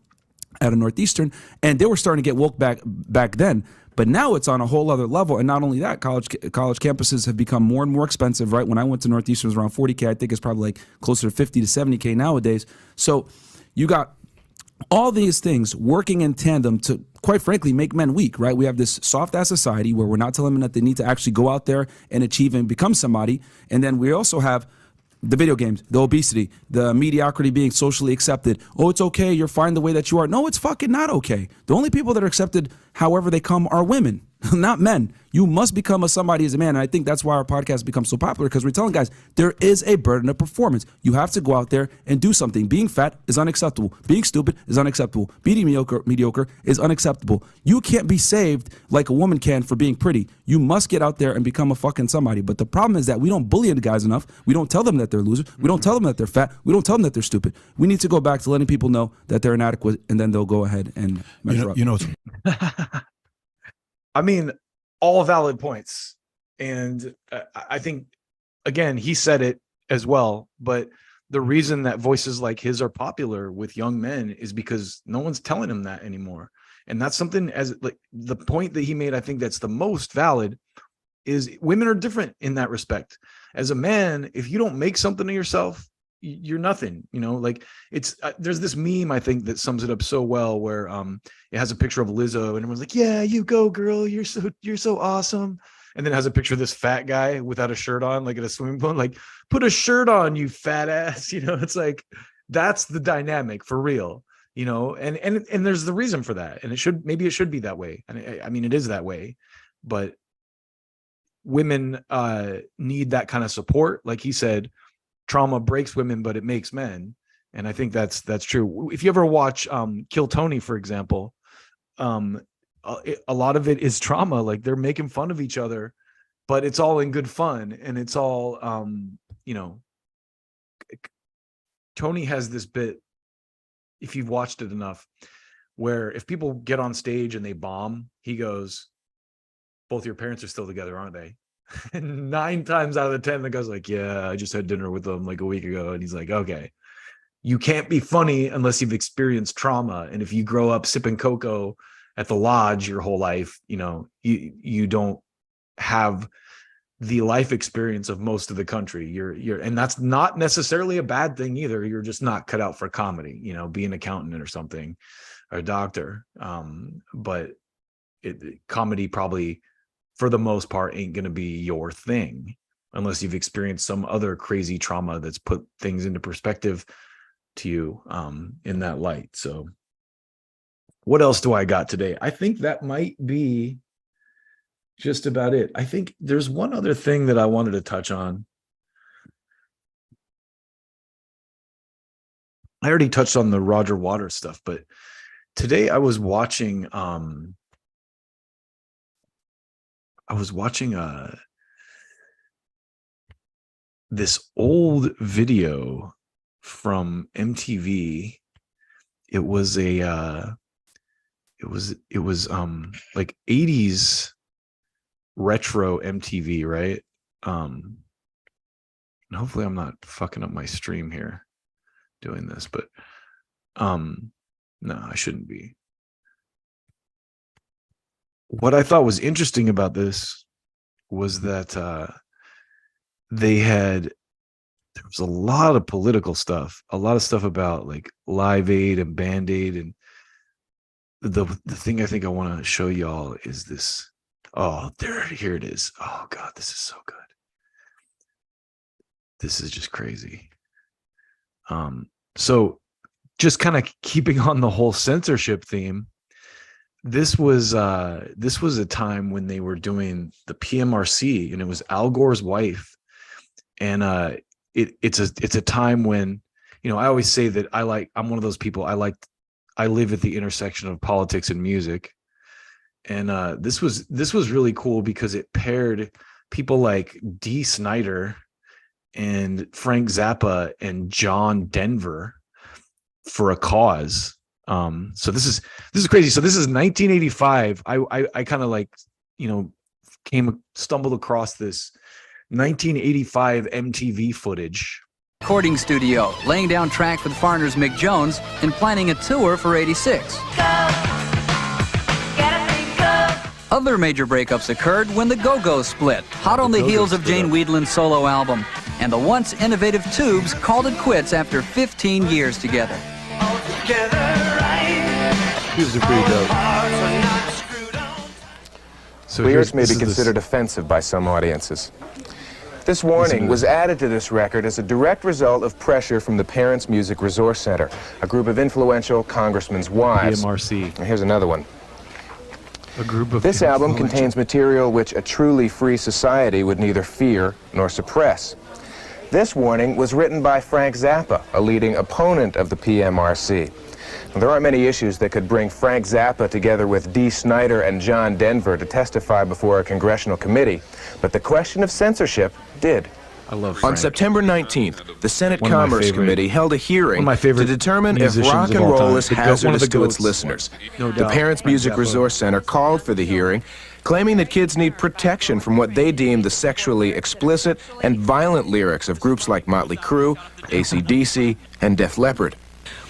out of Northeastern, and they were starting to get woke back then. But now it's on a whole other level. And not only that, college campuses have become more and more expensive, right? When I went to Northeastern, it was around 40K. I think it's probably like closer to 50 to 70K nowadays. So you got all these things working in tandem to, quite frankly, make men weak, right? We have this soft-ass society where we're not telling them that they need to actually go out there and achieve and become somebody. And then we also have the video games, the obesity, the mediocrity being socially accepted. Oh, it's okay, you're fine the way that you are. No, it's fucking not okay. The only people that are accepted however they come are women, not men. You must become a somebody as a man. And I think that's why our podcast becomes so popular, because we're telling guys there is a burden of performance. You have to go out there and do something. Being fat is unacceptable. Being stupid is unacceptable. Being mediocre is unacceptable. You can't be saved like a woman can for being pretty. You must get out there and become a fucking somebody. But the problem is that we don't bully the guys enough. We don't tell them that they're losers. We don't tell them that they're fat. We don't tell them that they're stupid. We need to go back to letting people know that they're inadequate, and then they'll go ahead and measure up. You know, I mean, all valid points. And I think, again, he said it as well, but the reason that voices like his are popular with young men is because no one's telling him that anymore. And that's something, as like the point that he made, I think that's the most valid, is women are different in that respect. As a man, if you don't make something of yourself, you're nothing, you know. Like, it's there's this meme, I think, that sums it up so well, where it has a picture of Lizzo and everyone's like, yeah, you go girl, you're so awesome. And then it has a picture of this fat guy without a shirt on, like at a swimming pool, like, put a shirt on, you fat ass. You know, it's like, that's the dynamic for real, you know. And there's the reason for that, and maybe it should be that way. And I mean, it is that way, but women need that kind of support. Like he said, trauma breaks women, but it makes men. And I think that's true. If you ever watch Kill Tony, for example, a lot of it is trauma. Like, they're making fun of each other, but it's all in good fun. And it's all, you know, Tony has this bit, if you've watched it enough, where if people get on stage and they bomb, he goes, both your parents are still together, aren't they? And 9 times out of the 10, the guy's like, yeah, I just had dinner with them like a week ago. And he's like, okay, you can't be funny unless you've experienced trauma. And if you grow up sipping cocoa at the lodge your whole life, you know, you don't have the life experience of most of the country. You're and that's not necessarily a bad thing either. You're just not cut out for comedy, you know, be an accountant or something, or a doctor. But comedy probably, for the most part, ain't going to be your thing unless you've experienced some other crazy trauma that's put things into perspective to you in that light. So what else do I got today? I think that might be just about it. I think there's one other thing that I wanted to touch on. I already touched on the Roger Waters stuff, but today I was watching this old video from MTV. It was like 80s retro MTV, right? And hopefully I'm not fucking up my stream here doing this, but no, I shouldn't be. What I thought was interesting about this was that there was a lot of political stuff, a lot of stuff about like Live Aid and Band Aid, and the thing I think I want to show y'all is this. Oh, here it is. Oh God, this is so good. This is just crazy. So just kind of keeping on the whole censorship theme, this was a time when they were doing the PMRC, and it was Al Gore's wife, and it's a time when, you know, I always say that I'm one of those people, I live at the intersection of politics and music, and this was really cool because it paired people like Dee Snider and Frank Zappa and John Denver for a cause. So this is crazy. So this is 1985. I kind of like, you know, stumbled across this 1985 MTV footage. Recording studio, laying down track for the Foreigners' Mick Jones and planning a tour for '86. Other major breakups occurred when the Go-Go's split, hot on the heels of Jane Weedland's solo album. And the once innovative Tubes called it quits after 15 years together. Tubes are pretty dope. So lyrics may be considered offensive by some audiences. This warning was added to this record as a direct result of pressure from the Parents Music Resource Center, a group of influential congressmen's wives. PMRC. Here's another one. A group of This album contains material which a truly free society would neither fear nor suppress. This warning was written by Frank Zappa, a leading opponent of the PMRC. Now, there aren't many issues that could bring Frank Zappa together with Dee Snider and John Denver to testify before a congressional committee, but the question of censorship did. I love Frank. On September 19th, the Senate Commerce Committee held a hearing to determine if musicians rock and of all roll time. is The goat- one of hazardous the to its goats. listeners. No The doubt. Parents Frank Music Zappa. Resource Center called for the hearing, claiming that kids need protection from what they deem the sexually explicit and violent lyrics of groups like Motley Crue, AC/DC, and Def Leppard.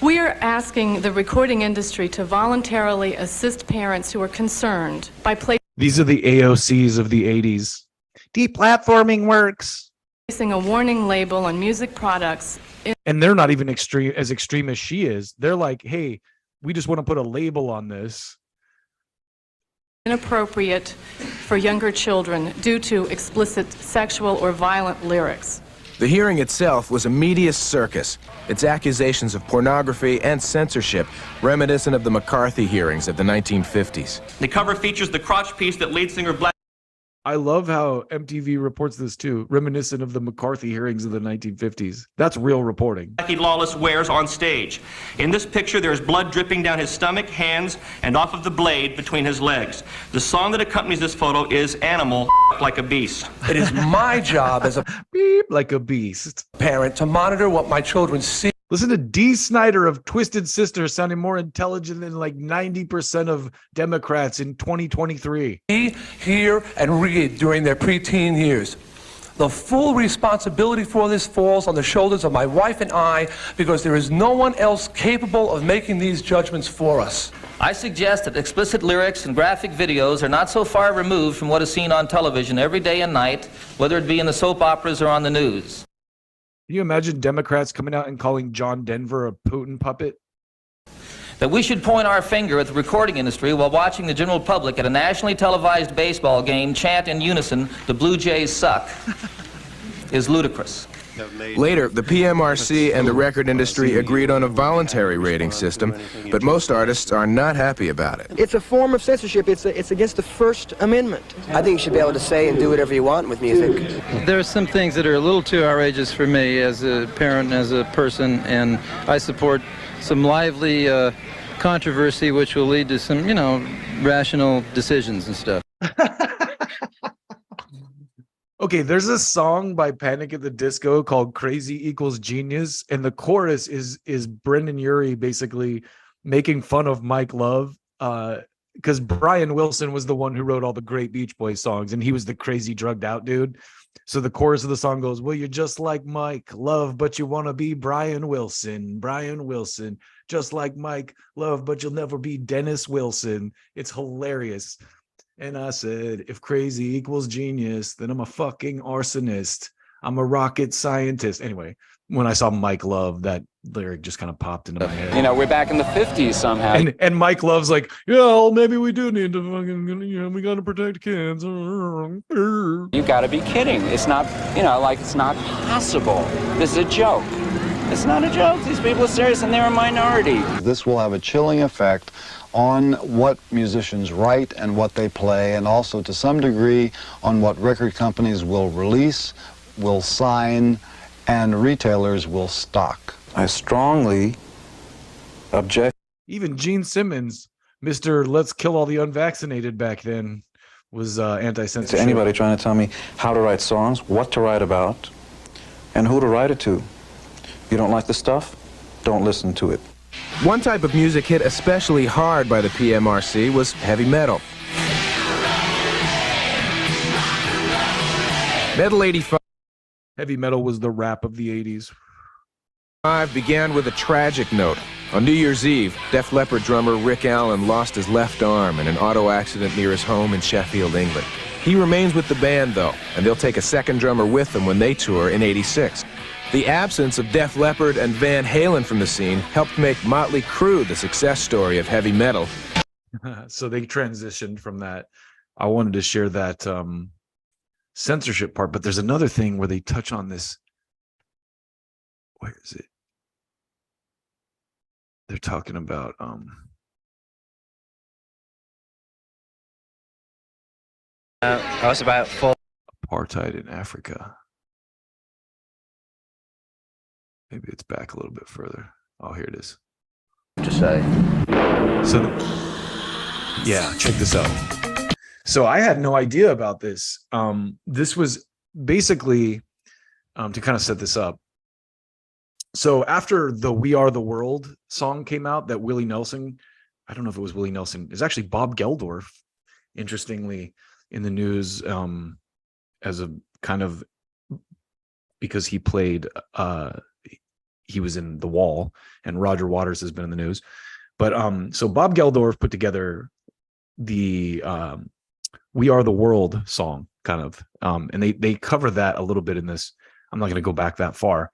We are asking the recording industry to voluntarily assist parents who are concerned by These are the AOCs of the 80s. Deplatforming works. placing a warning label on music products And they're not even as extreme as she is. They're like, hey, we just want to put a label on this. inappropriate for younger children due to explicit sexual or violent lyrics. The hearing itself was a media circus, its accusations of pornography and censorship reminiscent of the McCarthy hearings of the 1950s. The cover features the crotch piece that lead singer Black. I love how MTV reports this too, reminiscent of the McCarthy hearings of the 1950s. That's real reporting. Blackie Lawless wears on stage. In this picture, there is blood dripping down his stomach, hands, and off of the blade between his legs. The song that accompanies this photo is Animal Like a Beast. It is my job as a beep like a beast parent to monitor what my children see. Listen to Dee Snider of Twisted Sister sounding more intelligent than like 90% of Democrats in 2023. Hear and read during their preteen years. The full responsibility for this falls on the shoulders of my wife and I because there is no one else capable of making these judgments for us. I suggest that explicit lyrics and graphic videos are not so far removed from what is seen on television every day and night, whether it be in the soap operas or on the news. Can you imagine Democrats coming out and calling John Denver a Putin puppet? That we should point our finger at the recording industry while watching the general public at a nationally televised baseball game chant in unison, "The Blue Jays suck," is ludicrous. Later, the PMRC and the record industry agreed on a voluntary rating system, but most artists are not happy about it. It's a form of censorship. It's against the First Amendment. I think you should be able to say and do whatever you want with music. There are some things that are a little too outrageous for me as a parent, as a person, and I support some lively controversy which will lead to some, rational decisions and stuff. Okay, there's a song by Panic at the Disco called Crazy Equals Genius, and the chorus is Brendan Urie basically making fun of Mike Love, because Brian Wilson was the one who wrote all the great Beach Boys songs, and he was the crazy drugged out dude. So the chorus of the song goes, well, you're just like Mike, love, but you want to be Brian Wilson, just like Mike, love, but you'll never be Dennis Wilson. It's hilarious. And I said, if crazy equals genius, then I'm a fucking arsonist. I'm a rocket scientist. Anyway, when I saw Mike Love, that lyric just kind of popped into my head. You know, we're back in the 50s somehow. And Mike Love's like, yeah, well, maybe we do need to fucking, you know, we got to protect kids. You got to be kidding. It's not, you know, like it's not possible. This is a joke. It's not a joke. These people are serious and they're a minority. This will have a chilling effect on what musicians write and what they play, and also to some degree on what record companies will release, will sign, and retailers will stock. I strongly object. Even Gene Simmons, Mr. Let's Kill All the Unvaccinated back then, was anti-censorship. To anybody trying to tell me how to write songs, what to write about, and who to write it to. If you don't like the stuff, don't listen to it. One type of music hit especially hard by the PMRC was heavy metal. Metal 85 Heavy metal was the rap of the 80s. began with a tragic note. On New Year's Eve, Def Leppard drummer Rick Allen lost his left arm in an auto accident near his home in Sheffield, England. He remains with the band, though, and they'll take a second drummer with them when they tour in '86. The absence of Def Leppard and Van Halen from the scene helped make Motley Crue the success story of heavy metal. So they transitioned from that. I wanted to share that censorship part, but there's another thing where they touch on this. Where is it? They're talking about I was about apartheid in Africa. Maybe it's back a little bit further. Oh, here it is. to say. So, yeah, check this out. So I had no idea about this. This was basically to kind of set this up. So after the "We Are the World" song came out, that Willie Nelson, I don't know if it was Willie Nelson, it's actually Bob Geldof, interestingly, in the news as a kind of, because he played, he was in The Wall, and Roger Waters has been in the news. But so Bob Geldof put together the "We Are the World" song, kind of, and they cover that a little bit in this. I'm not going to go back that far.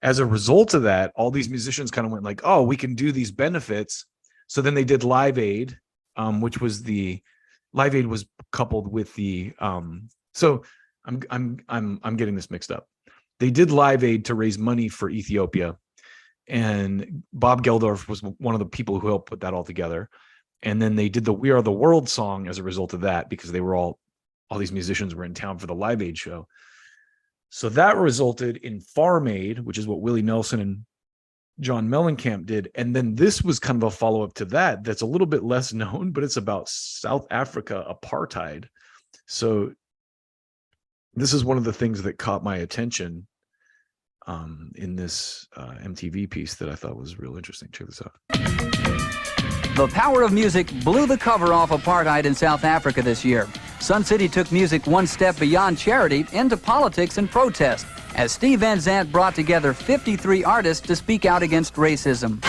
As a result of that, all these musicians kind of went like, oh, we can do these benefits. So then they did Live Aid, which was the Live Aid was coupled with the so I'm getting this mixed up. They did Live Aid to raise money for Ethiopia, and Bob Geldof was one of the people who helped put that all together. And then they did the "We Are the World" song as a result of that, because they were all these musicians were in town for the Live Aid show. So that resulted in Farm Aid, which is what Willie Nelson and John Mellencamp did. And then this was kind of a follow-up to that that's a little bit less known, but it's about South Africa apartheid. So this is one of the things that caught my attention in this MTV piece that I thought was real interesting. Check this out. The power of music blew the cover off apartheid in South Africa this year. Sun City took music one step beyond charity into politics and protest, as Steve Van Zandt brought together 53 artists to speak out against racism.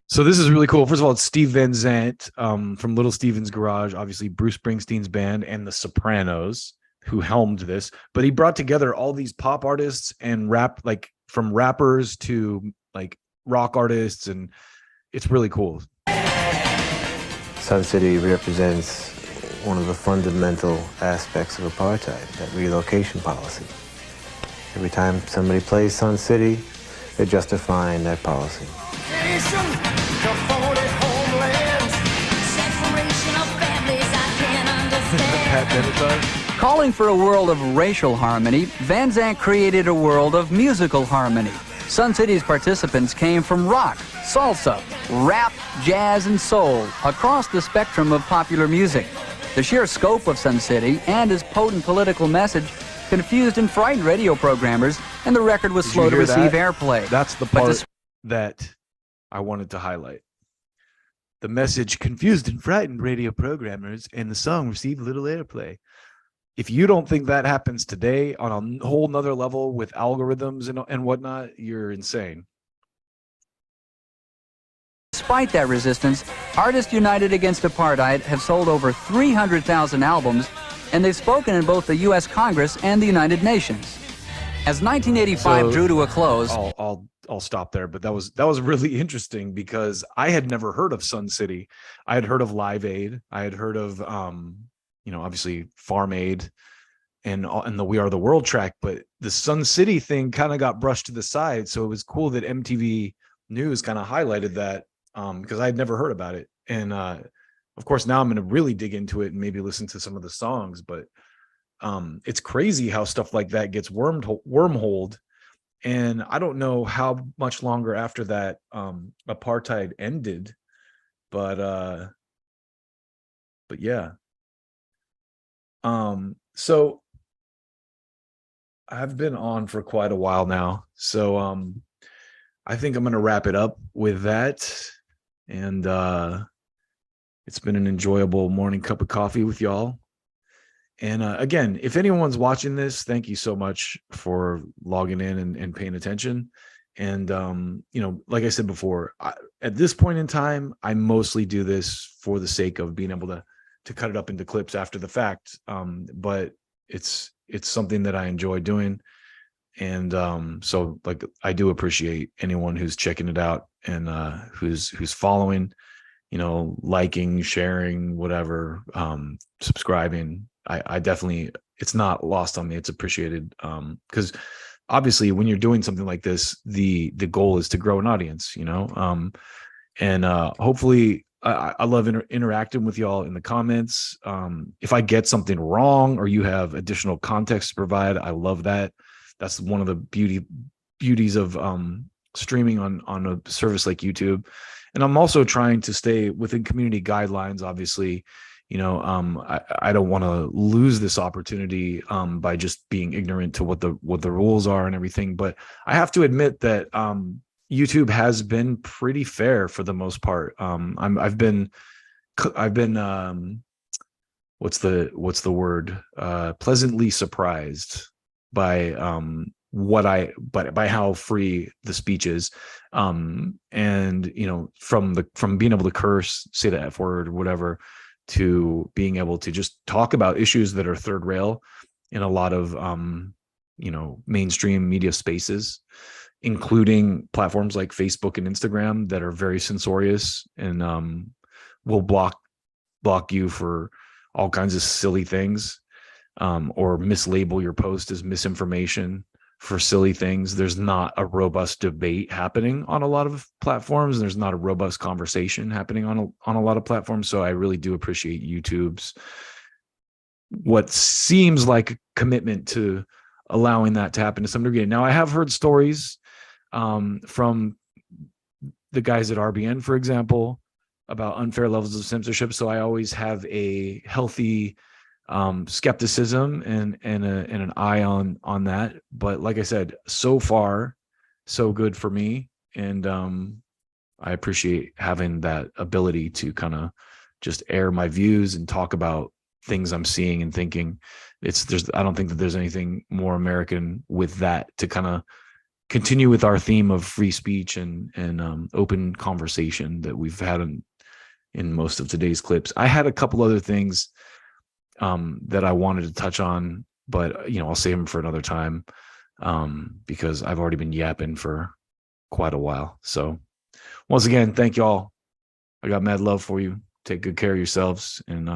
So this is really cool. First of all, it's Steve Van Zandt from Little Steven's Garage, obviously Bruce Springsteen's band, and the Sopranos, who helmed this. But he brought together all these pop artists and rap, like from rappers to like rock artists, and it's really cool. Sun City represents one of the fundamental aspects of apartheid, that relocation policy. Every time somebody plays Sun City, they're justifying that policy. Calling for a world of racial harmony, Van Zandt created a world of musical harmony. Sun City's participants came from rock, salsa, rap, jazz, and soul across the spectrum of popular music. The sheer scope of Sun City and his potent political message confused and frightened radio programmers, and the record was slow to receive airplay. That's the part that I wanted to highlight. The message confused and frightened radio programmers, and the song received little airplay. If you don't think that happens today on a whole nother level with algorithms and whatnot, you're insane. Despite that resistance, Artists United Against Apartheid have sold over 300,000 albums, and they've spoken in both the U.S. Congress and the United Nations. As 1985 drew to a close, I'll stop there, but that was really interesting because I had never heard of Sun City. I had heard of Live Aid. I had heard of obviously Farm Aid and the We Are the World track, but the Sun City thing kind of got brushed to the side. So it was cool that MTV News kind of highlighted that because I had never heard about it. And of course now I'm going to really dig into it and maybe listen to some of the songs, but it's crazy how stuff like that gets wormholed. And I don't know how much longer after that apartheid ended, but yeah. So I've been on for quite a while now. So I think I'm going to wrap it up with that. And it's been an enjoyable morning cup of coffee with y'all. And again, if anyone's watching this, thank you so much for logging in and paying attention. And, like I said before, at this point in time, I mostly do this for the sake of being able to cut it up into clips after the fact. But it's something that I enjoy doing. And so like I do appreciate anyone who's checking it out and who's following, liking, sharing, whatever, subscribing. I definitely, it's not lost on me. It's appreciated. Because obviously when you're doing something like this, the goal is to grow an audience, and hopefully I love interacting with y'all in the comments. If I get something wrong or you have additional context to provide, I love that. That's one of the beauties of streaming on a service like YouTube. And I'm also trying to stay within community guidelines, obviously. I don't want to lose this opportunity by just being ignorant to what the rules are and everything. But I have to admit that YouTube has been pretty fair for the most part. I've been what's the word? Pleasantly surprised by by how free the speech is. And from being able to curse, say the F word or whatever, to being able to just talk about issues that are third rail in a lot of mainstream media spaces, including platforms like Facebook and Instagram that are very censorious and will block you for all kinds of silly things, or mislabel your post as misinformation for silly things. There's not a robust debate happening on a lot of platforms. There's not a robust conversation happening on a lot of platforms. So I really do appreciate YouTube's what seems like a commitment to allowing that to happen to some degree. Now, I have heard stories from the guys at RBN, for example, about unfair levels of censorship. So I always have a healthy skepticism and an eye on that. But like I said, so far, so good for me. And I appreciate having that ability to kind of just air my views and talk about things I'm seeing and thinking. I don't think that there's anything more American with that, to kind of continue with our theme of free speech and open conversation that we've had in most of today's clips. I had a couple other things that I wanted to touch on, but I'll save them for another time because I've already been yapping for quite a while. So once again, thank y'all. I got mad love for you. Take good care of yourselves, and